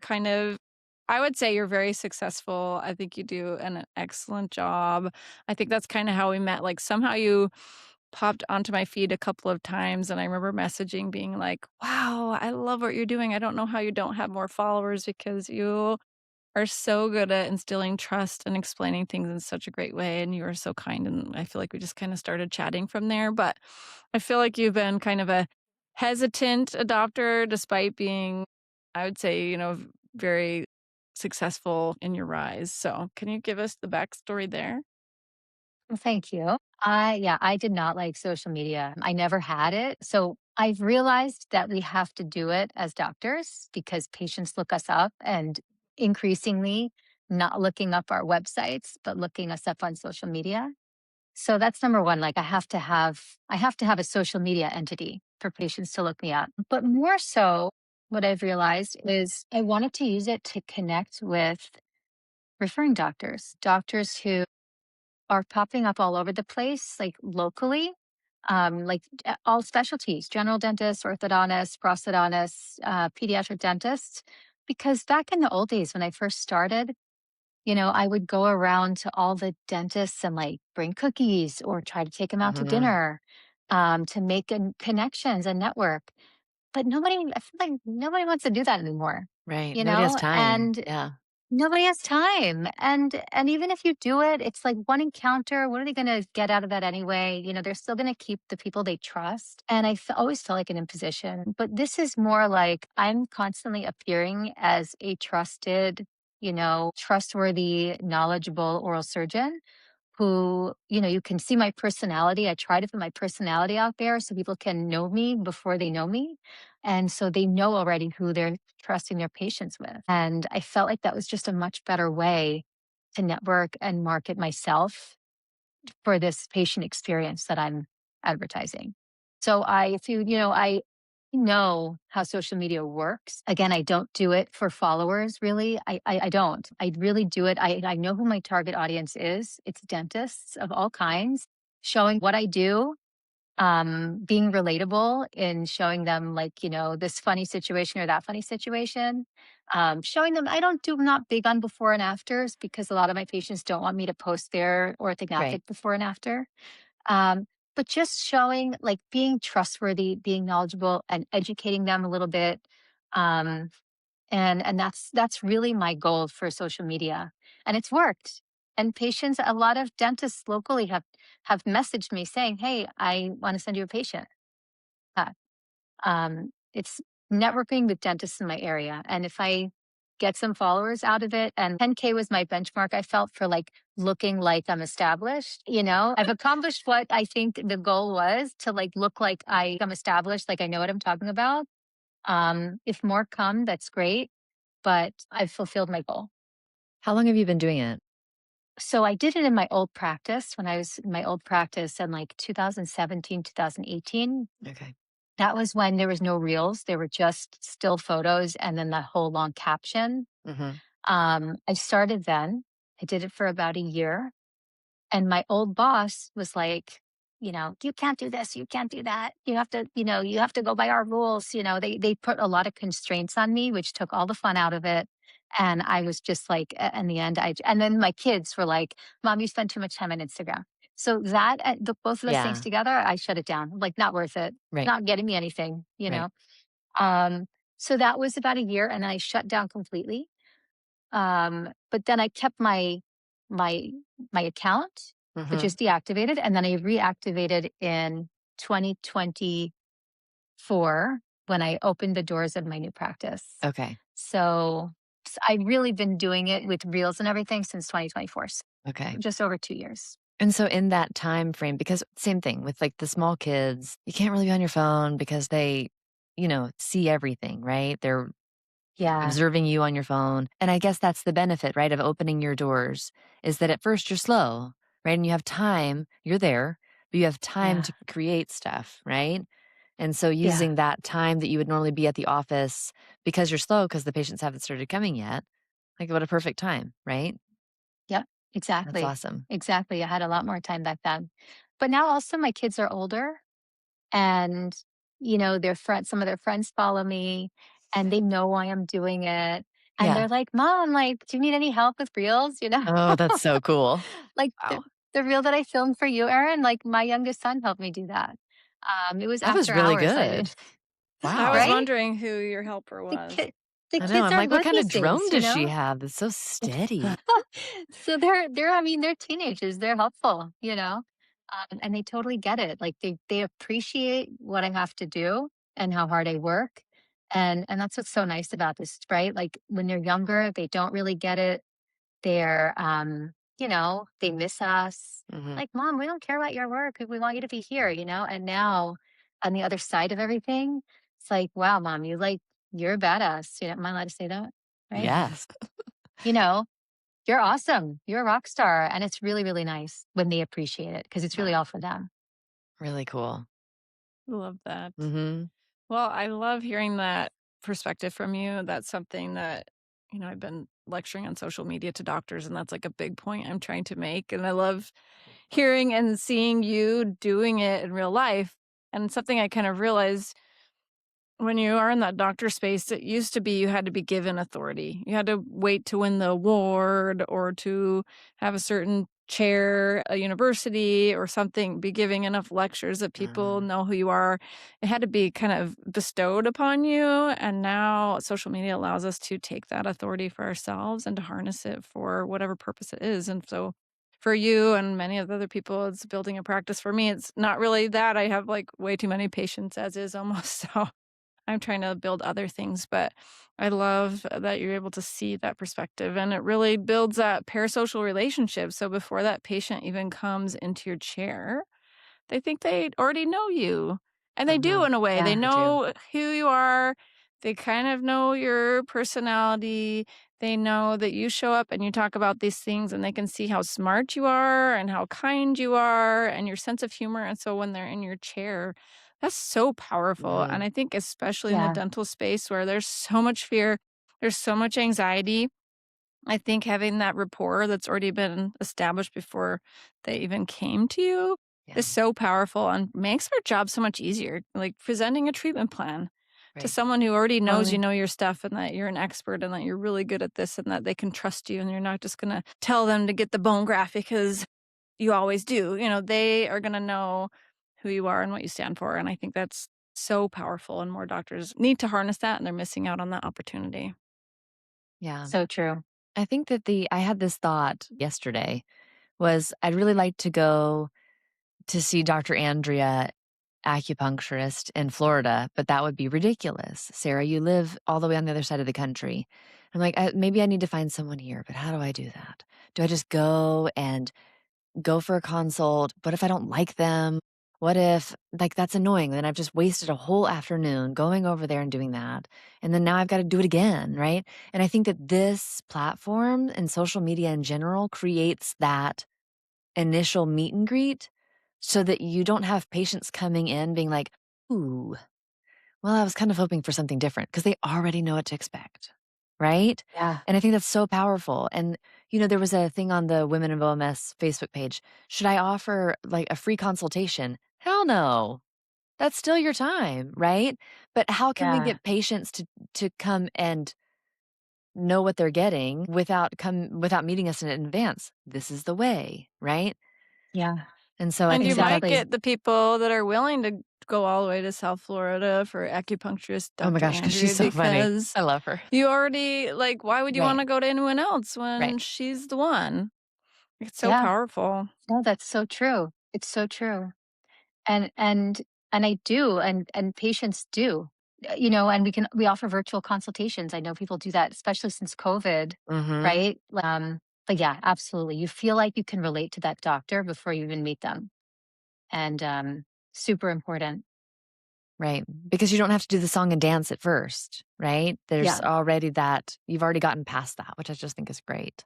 I would say you're very successful. I think you do an excellent job. I think that's kind of how we met. Like somehow you popped onto my feed a couple of times and I remember messaging being like, "Wow, I love what you're doing. I don't know how you don't have more followers because you are so good at instilling trust and explaining things in such a great way and you are so kind." And I feel like we just kind of started chatting from there, but I feel like you've been kind of a hesitant adopter despite being, I would say, very successful in your rise. So, can you give us the backstory there? Well, thank you. Yeah, I did not like social media. I never had it. So I've realized that we have to do it as doctors because patients look us up and increasingly not looking up our websites, but looking us up on social media. So that's number one. Like I have to have a social media entity for patients to look me up. But more so, what I've realized is I wanted to use it to connect with referring doctors, doctors who are popping up all over the place, like locally, all specialties, general dentists, orthodontists, prosthodontists, pediatric dentists. Because back in the old days when I first started, I would go around to all the dentists and like bring cookies or try to take them out to Mhm. dinner to make connections and network. But I feel like nobody wants to do that anymore, Right. Nobody has time. and Yeah. nobody has time. And even if you do it, it's like one encounter. What are they going to get out of that anyway? They're still going to keep the people they trust. And always felt like an imposition. But this is more like I'm constantly appearing as a trusted, trustworthy, knowledgeable oral surgeon who, you can see my personality. I try to put my personality out there so people can know me before they know me. And so they know already who they're trusting their patients with. And I felt like that was just a much better way to network and market myself for this patient experience that I'm advertising. So I know how social media works. Again, I don't do it for followers, really. I don't. I really do it. I know who my target audience is. It's dentists of all kinds, showing what I do, being relatable in showing them like, this funny situation or that funny situation. Showing them I don't do not big on before and afters because a lot of my patients don't want me to post their Right. orthodontic before and after. Um, but just showing like being trustworthy, being knowledgeable and educating them a little bit. Um, and that's really my goal for social media. And it's worked. And patients, a lot of dentists locally have messaged me saying, "Hey, I want to send you a patient." Uh, it's networking with dentists in my area. And if I get some followers out of it, and 10K was my benchmark, I felt for like looking like I'm established. I've accomplished what I think the goal was to like look like I'm established, like I know what I'm talking about. If more come, that's great, but I've fulfilled my goal. How long have you been doing it? So I did it in my old practice when I was in my old practice in like 2017, 2018. Okay. That was when there was no reels. There were just still photos and then the whole long caption. Mhm. I started then. I did it for about a year. And my old boss was like, you can't do this, you can't do that. You have to go by our rules. They put a lot of constraints on me, which took all the fun out of it. And I was just like, in the end, and then my kids were like, Mom, you spend too much time on Instagram. So both of those things Yeah. together, I shut it down. Like, not worth it, Right. not getting me anything. Right. Um, so that was about a year and then I shut down completely. But then I kept my my account, but Mhm. just deactivated, and then I reactivated in 2024 when I opened the doors of my new practice. Okay. So, I've really been doing it with reels and everything since 2024, so Okay. just over 2 years. And so in that time frame, because same thing with like the small kids, you can't really be on your phone because they, see everything, right? They're Yeah, observing you on your phone. And I guess that's the benefit, right, of opening your doors is that at first you're slow, right? And you have time, you're there, but you have time yeah, to create stuff, right? And so yeah, using that time that you would normally be at the office because you're slow because the patients haven't started coming yet, like what a perfect time, right? yep, That's exactly, awesome. exactly. I had a lot more time back then. But now also my kids are older. And, some of their friends follow me and they know why I'm doing it. And Yeah. they're like, Mom, like, do you need any help with reels? Oh, that's so cool. Like Wow. the reel that I filmed for you, Erin, like my youngest son helped me do that. It was That was after really hours. good. I was Wow. Right? wondering who your helper The was. kid, the I know. kids I'm are like, what good kind of these drone days. does she have? That's so steady. So I mean, they're teenagers. They're helpful. And they totally get it. Like they appreciate what I have to do and how hard I work. And that's what's so nice about this, right? Like when they're younger, they don't really get it. They're, they miss us. Mhm. Like, mom, we don't care about your work. We want you to be here, And now on the other side of everything, it's like, wow, mom, you're a badass. Am I allowed to say that? Right? Yes. You know, you're awesome. You're a rock star. And it's really, really nice when they appreciate it because it's really Yeah. all for them. Really cool. Love that. Mhm. Well, I love hearing that perspective from you. That's something that, I've been lecturing on social media to doctors, and that's like a big point I'm trying to make. And I love hearing and seeing you doing it in real life. And something I kind of realized when you are in that doctor space, it used to be you had to be given authority. You had to wait to win the award or to have a certain chair, a university or something, be giving enough lectures that people Mhm. know who you are. It had to be kind of bestowed upon you. And now social media allows us to take that authority for ourselves and to harness it for whatever purpose it is. And so for you and many of the other people, it's building a practice. For me, it's not really that. I have like way too many patients as is almost. So I'm trying to build other things, but I love that you're able to see that perspective and it really builds that parasocial relationship. So before that patient even comes into your chair, they think they already know you. And they do Mhm. in a way. They Yeah. They do. know who you are. They kind of know your personality. They know that you show up and you talk about these things and they can see how smart you are and how kind you are and your sense of humor. And so when they're in your chair, that's so powerful. And Mhm. I think, especially in the Yeah. dental space where there's so much fear, there's so much anxiety, I think having that rapport that's already been established before they even came to you Yeah. is so powerful and makes our job so much easier. Like presenting a treatment plan to Right. someone who already knows you Totally. know your stuff and that you're an expert and that you're really good at this and that they can trust you and you're not just going to tell them to get the bone graft because you always do. They are going to know who you are and what you stand for. And I think that's so powerful and more doctors need to harness that and they're missing out on that opportunity. Yeah. So true. I think that I had this thought yesterday was I'd really like to go to see Dr. Andrea, acupuncturist in Florida, but that would be ridiculous. Sarah, you live all the way on the other side of the country. I'm like, maybe I need to find someone here, but how do I do that? Do I just go for a consult? What if I don't like them? What if, like, that's annoying? Then I've just wasted a whole afternoon going over there and doing that. And then now I've got to do it again, right? And I think that this platform and social media in general creates that initial meet and greet so that you don't have patients coming in being like, ooh, well, I was kind of hoping for something different because they already know what to expect. Right. Yeah. And I think that's so powerful. And, there was a thing on the Women of OMS Facebook page. Should I offer like a free consultation? Hell no. That's still your time. Right. But how can we Yeah. get patients to come and know what they're getting without meeting us in advance? This is the way. Right. Yeah. And so I And think you that might Exactly. get the people that are willing to go all the way to South Florida for acupuncturist oh my Dr. gosh, because she's Andrea so funny. because I love her. you already like, why would you Right. wanna go to anyone else when Right. she's the one? It's so Yeah. powerful. No, that's so true. It's so true. And I do, and patients do. And we offer virtual consultations. I know people do that, especially since COVID, Mhm. right? But yeah, absolutely. You feel like you can relate to that doctor before you even meet them. And super important. Right, because you don't have to do the song and dance at first, right? There's Yeah. already that you've already gotten past that, which I just think is great.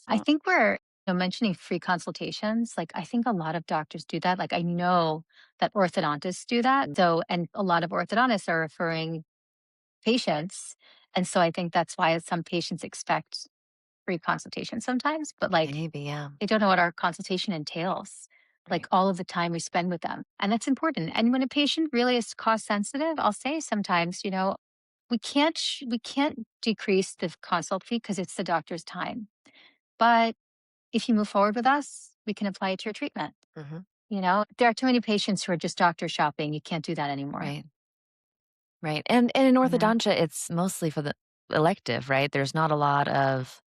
I So think we're mentioning free consultations. Like I think a lot of doctors do that. Like I know that orthodontists do that. So and a lot of orthodontists are referring patients. And so I think that's why some patients expect free consultation sometimes, but like Maybe, yeah. they don't know what our consultation entails, like Right. all of the time we spend with them. And that's important. And when a patient really is cost sensitive, I'll say sometimes, we can't decrease the consult fee because it's the doctor's time. But if you move forward with us, we can apply it to your treatment. Mhm. There are too many patients who are just doctor shopping. You can't do that anymore. Right, right, and in Yeah. orthodontia, it's mostly for the elective, right? There's not a lot of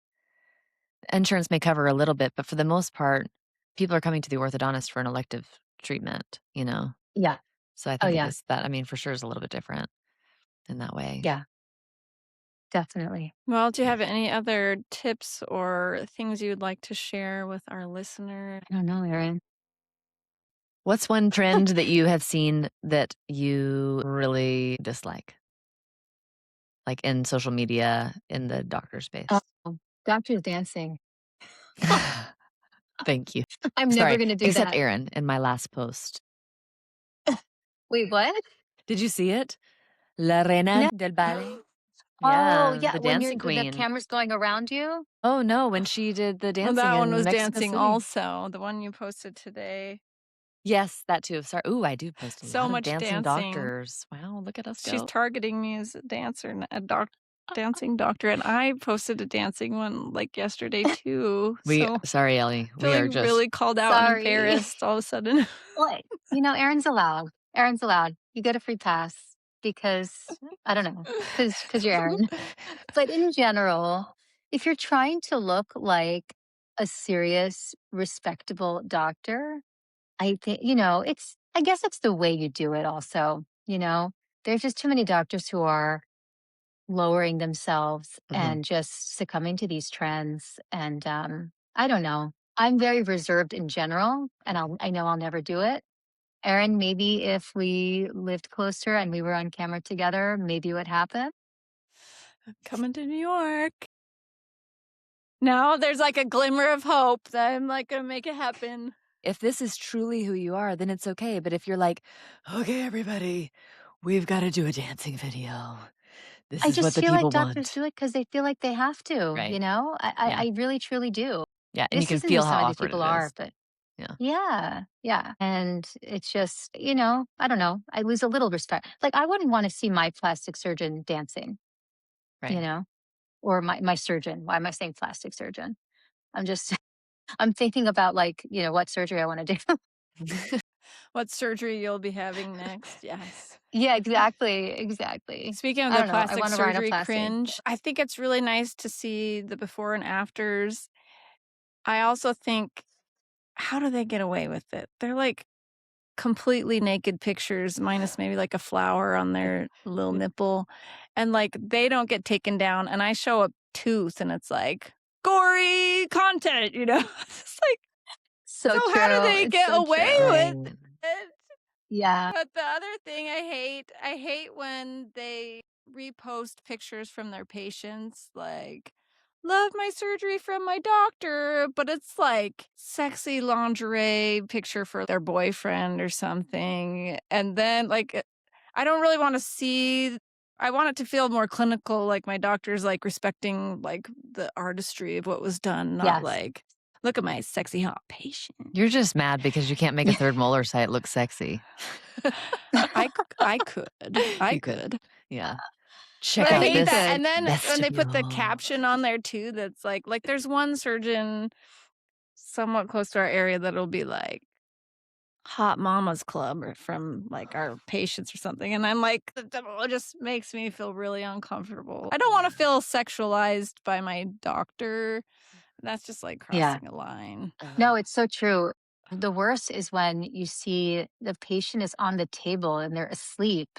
insurance may cover a little bit, but for the most part, people are coming to the orthodontist for an elective treatment, you know? Yeah. So I Oh think yeah. that, I mean, for sure is a little bit different. in that way. Yeah, definitely. Well, do you have any other tips or things you'd like to share with our listener? I don't know, Erin. What's one trend that you have seen that you really dislike? Like in social media, in the doctor Oh, space? doctors dancing. Thank you. I'm never Sorry, gonna do except that. Aaron in my last post. Wait, what? Did you see it? La reina No. del ballet? Oh, Yeah, yeah, the when dancing the queen. camera's going around you? Oh, no, when she did the Well, dancing that one in was Mexico dancing City. also, the one you posted today. Yes, that too. Sorry. Ooh, I do post a So lot of much dancing dancing. doctors. Wow, look at us She's go. targeting me as a dancer, dancing doctor, and I posted a dancing one, like, yesterday too, so Sorry, Ellie. We are feeling just really called out and Sorry. embarrassed all of a sudden. Well, Erin's allowed. Erin's allowed. You get a free pass because I don't know, because you're Erin. But in general, if you're trying to look like a serious, respectable doctor, I think, I guess it's the way you do it also. There's just too many doctors who are lowering themselves Mhm. and just succumbing to these trends. And I don't know. I'm very reserved in general, and I know I'll never do it. Erin, maybe if we lived closer and we were on camera together, maybe it would happen. Coming to New York. No, there's, like, a glimmer of hope that I'm, like, gonna make it happen. If this is truly who you are, then it's okay. But if you're like, okay, everybody, we've got to do a dancing video. This I is what just the feel like people doctors want. do it because they feel like they have to, Right. Yeah. I really truly do. Yeah. And you This can isn't who feel how some of these awkward people it are, is. but Yeah. yeah, yeah. And it's just, I don't know. I lose a little respect. Like I wouldn't want to see my plastic surgeon dancing, you Right. know, or my surgeon. Why am I saying plastic surgeon? I'm just, I'm thinking about like, what surgery I want to do. What surgery you'll be having next, yes. Yeah, exactly. Exactly. Speaking of I the don't know. I plastic want a surgery rhinoplasty. cringe, I think it's really nice to see the before and afters. I also think, how do they get away with it? They're, like, completely naked pictures minus maybe, like, a flower on their little nipple, and, like, they don't get taken down, and I show a tooth, and it's, like, gory content, you know? It's like, So so how do true. they It's get so away true. with Right. it? Yeah. But the other thing I hate when they repost pictures from their patients, like, "Love my surgery from my doctor," but it's, like, sexy lingerie picture for their boyfriend or something, and then, like, I don't really wanna see I want it to feel more clinical, like my doctor's, like, respecting, like, the artistry of what was done, not Yes. like, "Look at my sexy hot patient." You're just mad because you can't make a third molar site look sexy. I could. I You could. could. Yeah. But Check I I bet out you hate that, this could. and then when they put the vestibule. caption on there too, that's like there's one surgeon somewhat close to our area that'll be like, "Hot Mamas Club," or from, like, our patients or something, and I'm like, it just makes me feel really uncomfortable. I don't wanna feel sexualized by my doctor. That's just, like, Yeah. crossing a line. No, it's so true. The worst is when you see the patient is on the table and they're asleep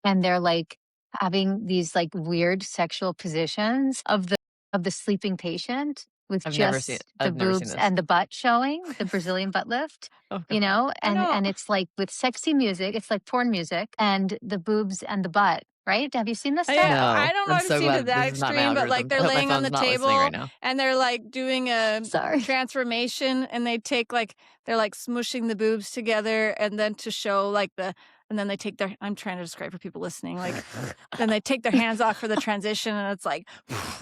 and they're like having these like weird sexual positions of the sleeping patient with just the I've never seen boobs this. and the butt showing, the Brazilian butt lift, Oh god. I and don't it's like with sexy music, it's like porn music and the boobs and the butt, right? Have you seen this stuff? Yeah, No. I don't know I'm if I've so seen to glad that this is not my extreme, but, like, algorithm. I they're hope my laying on phone's the not listening right table, now. and they're, like, doing a Sorry. transformation, and they take, like they're, like, smushing the boobs together, and then to show, like, and then they take their I'm trying to describe for people listening, like, then they take their hands off for the transition, and it's, like,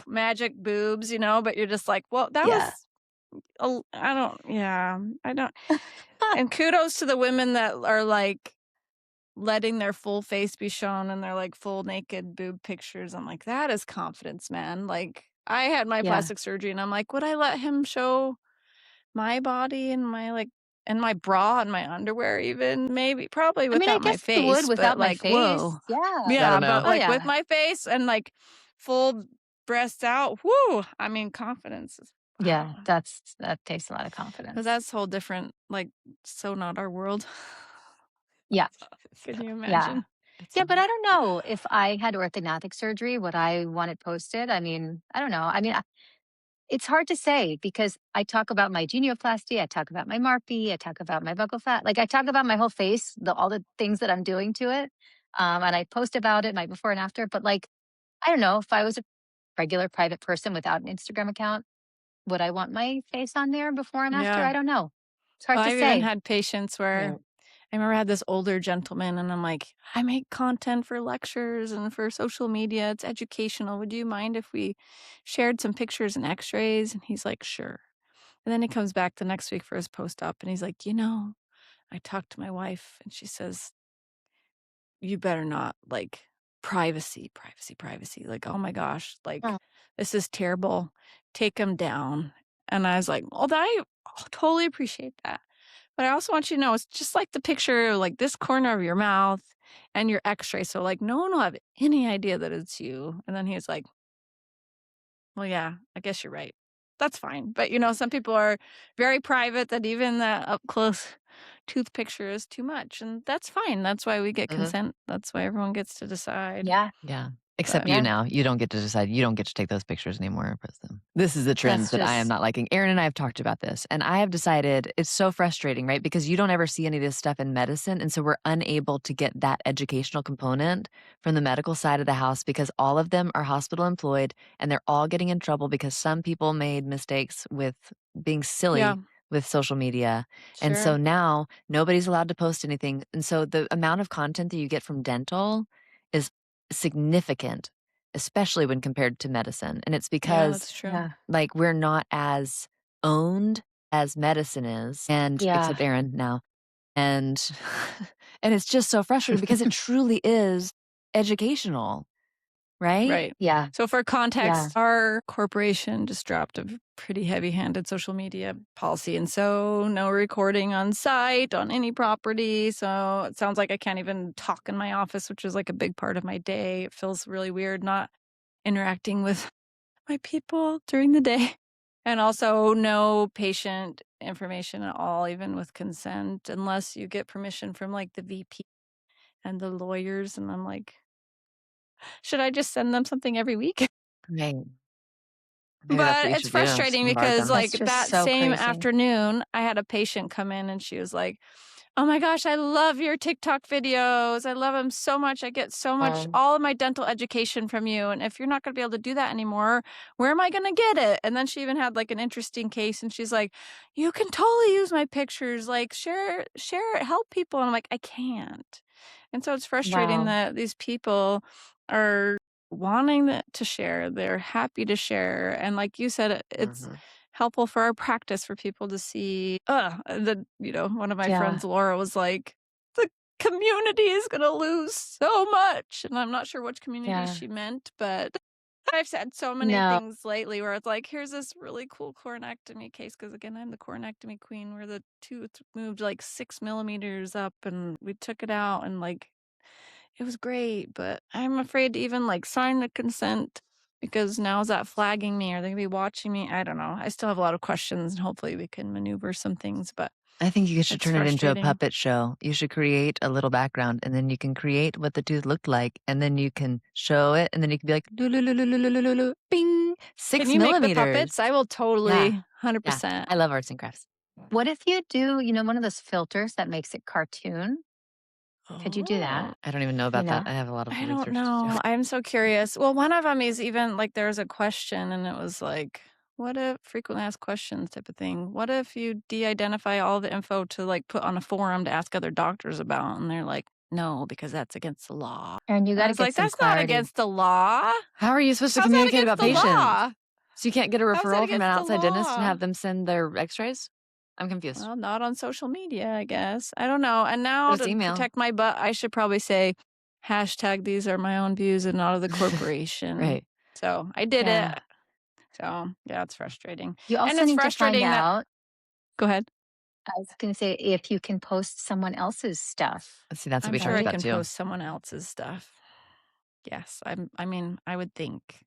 magic boobs, but you're just like, "Well, that Yeah. was I don't yeah, I don't." And kudos to the women that are, like, letting their full face be shown and their, like, full naked boob pictures. I'm like, "That is confidence, man." Like, I had my Yeah. plastic surgery, and I'm like, "Would I let him show my body and my, like and my bra and my underwear even? Maybe. Probably I mean, I without my guess I would face, but, without my like, face. whoa." Yeah. I Yeah, don't but, know. Oh like, with yeah. my face and, like, full breasts out, whoo, I mean, confidence is Yeah, wow. that takes a lot of But confidence. that's whole different, like, so not our world. Yeah, Can you yeah. imagine? It's Yeah, a but I don't know if I had orthodontic surgery, would I want it posted? I mean, I don't know. I mean, it's hard to say because I talk about my genioplasty, I talk about my MARPE, I talk about my buccal fat. Like I talk about my whole face, all the things that I'm doing to it. And I post about it my before and after. But like, I don't know if I was a regular private person without an Instagram account, would I want my face on there before and after? yeah. I don't know. It's hard Well, to I've even say. had patients where Right. I remember I had this older gentleman, and I'm like, "I make content for lectures and for social media. It's educational. Would you mind if we shared some pictures and x-rays?" And he's like, "Sure." And then he comes back the next week for his post-op, and he's like, I talked to my wife, and she says, you better not, like, privacy, privacy, privacy. Like, oh my gosh, like, Oh, this is terrible. Take him down." And I was like, "Well, I totally appreciate that. But I also want you to know it's just like the picture, like this corner of your mouth and your x-ray. So, like, no one will have any idea that it's you." And then he's like, "Well, yeah, I guess you're right. That's fine." But, some people are very private that even the up close tooth picture is too much. And that's fine. That's why we get Mhm. consent. That's why everyone gets to decide. yeah. Yeah. Except But you Yeah. now. You don't get to decide. You don't get to take those pictures anymore, Prism. This is the trend That's that I am just, not liking. Aaron and I have talked about this, and I have decided it's so frustrating, right? Because you don't ever see any of this stuff in medicine. And so we're unable to get that educational component from the medical side of the house because all of them are hospital employed and they're all getting in trouble because some people made mistakes with being yeah, silly with social media. And sure. so now nobody's allowed to post anything. And so the amount of content that you get from dental is significant, especially when compared to medicine. And it's Yeah, because, that's true. yeah. like, we're not as owned as medicine is, and Yeah. except Aaron now. And and it's just so frustrating because it truly is educational, right? Right. Yeah. So for Yeah. context, our corporation just dropped a pretty heavy-handed social media policy, and so no recording on site on any property. So it sounds like I can't even talk in my office, which is like a big part of my day. It feels really weird not interacting with my people during the day. And also no patient information at all, even with consent, unless you get permission from like the VP and the lawyers. And I'm like, should I just send them something every week? Right. Maybe that's what But you it's should do. frustrating Some of our because, That's dentists. like, just that so same crazy. afternoon, I had a patient come in and she was like, "Oh my gosh, I love your TikTok videos. I love them so much. I get so much Um, all of my dental education from you, and if you're not gonna be able to do that anymore, where am I gonna get it?" And then she even had, like, an interesting case, and she's like, "You can totally use my pictures, like, share it, help people." And I'm like, "I can't." And so it's frustrating wow. that these people are wanting to share, they're happy to share, and like you said, it's Mhm. helpful for our practice for people to see, one of my Yeah. friends, Laura, was like, "The community is gonna lose so much," and I'm not sure which community Yeah. she meant, but I've said so many No. things lately where it's like, "Here's this really cool coronectomy case," because again, I'm the coronectomy queen, where the tooth moved, like, 6 millimeters up, and we took it out, and, like, it was great, but I'm afraid to even, like, sign the consent because now is that flagging me? Are they gonna be watching me? I don't know. I still have a lot of questions, and hopefully we can maneuver some things, but I think you should it's turn it into a frustrating. puppet show. You should create a little background, and then you can create what the tooth looked like, and then you can show it, and then you can be like, "Loo, loo, loo, loo, loo, loo, loo, loo, loo, bing, Can 6 you make the millimeters." puppets? I will Yeah, totally yeah. 100%. I love arts and crafts. What if you do, one of those filters that makes it cartoon? Could you do Oh. that? I don't even know You about that. know? I have a lot of I don't research to do. know. I'm so curious. Well, one of them is even like there was a question and it was like, what if frequently asked questions type of thing? What if you de-identify all the info to like put on a forum to ask other doctors about? And they're like, no, because that's against the law. And you And I gotta was get like, some that's not clarity. against the law. How are you supposed to How's that communicate against about the patients? law? So you can't get a How's that referral from an against the outside dentist and law? have them send their x-rays? I'm confused. Well, not on social media, I guess. I don't know. And But now it's to email. protect my butt, I should probably say hashtag these are my own views and not of the corporation. Right. So I did it. Yeah. So yeah, it's frustrating. You And also it's need to find frustrating that out, go ahead. I was gonna say, if you can post someone else's stuff, See, that's what I'm we sure talked I right? about can too. post someone else's stuff. Yes. I mean, I would think.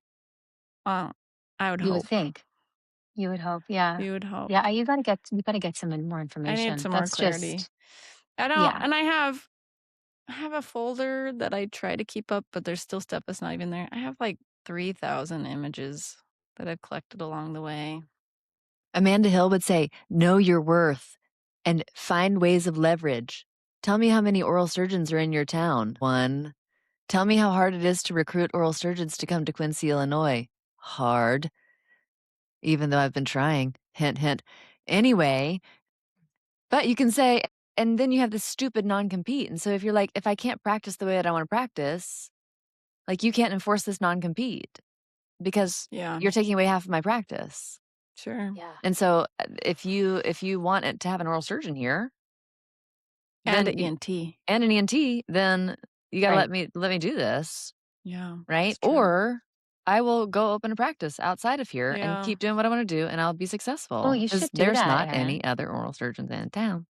Well, I would You would hope. think. You would hope. Yeah. You would hope. Yeah, you gotta get some more I need information. some more That's clarity. just I don't yeah. and I have I have a folder that I try to keep up, but there's still stuff that's not even there. I have like 3,000 images that I've collected along the way. Amanda Hill would say, know your worth and find ways of leverage. Tell me how many oral surgeons are in your town. 1. Tell me how hard it is to recruit oral surgeons to come to Quincy, Illinois. Hard. Even though I've been trying. Hint, hint. Anyway, but you can say, and then you have this stupid non-compete. And so if you're like, if I can't practice the way that I want to practice, like you can't enforce this non-compete because Yeah, you're taking away half of my practice. sure. Yeah. And so if you want it to have an oral surgeon here, And then an ENT. and an ENT, then you got to Right. let me do this, Yeah, right? it's true. Or I will go open a practice outside of here and Yeah. keep doing what I want to do and I'll be Oh, successful you because should do there's that, not Erin. any other oral surgeons in town.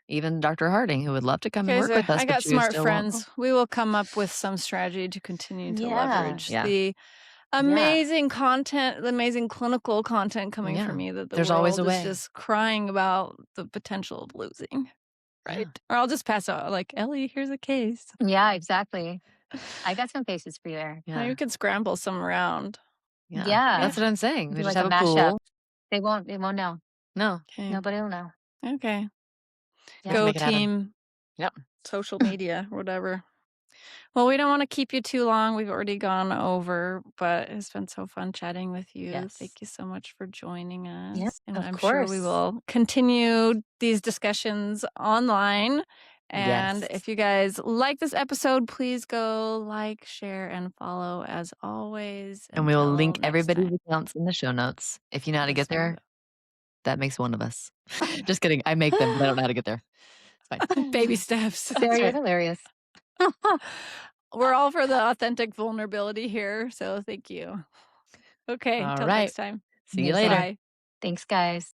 Even Dr. Harding, who would love to come and Guys, work with us, I but got she smart still won't. friends. We will come up with some strategy to continue to Yeah. leverage Yeah. the Yeah. amazing content, the amazing clinical content coming Yeah. from you that the There's always a world is way. just crying about the potential of losing. Yeah. Right? Or I'll just pass out like, Ellie, here's a case. Yeah, exactly. I got some faces for you there. Now Yeah. you can scramble some around. Yeah. Yeah. That's what I'm saying. We Do just like have a a mashup. pool. They won't know. No, Okay. Nobody will know. Okay. we can Yeah. Go make it happen. team, Yep. social media, whatever. Well, we don't want to keep you too long. We've already gone over, but it's been so fun chatting with you. Yes. Thank you so much for joining us. Yeah, And of I'm sure we course. will continue these discussions online. And Yes. if you guys like this episode, please go like, share, and follow as always. And we will Until link next everybody's time. accounts in the show notes. If you know how to Yes, get we there, will. that makes one of us. Just kidding. I make them, but I don't know how to get there. It's fine. Baby steps. Sarah, That's you're right. hilarious. We're all for the authentic vulnerability here. So thank you. Okay. All Till right. next time. See you Amazing. later. Bye. Thanks, guys.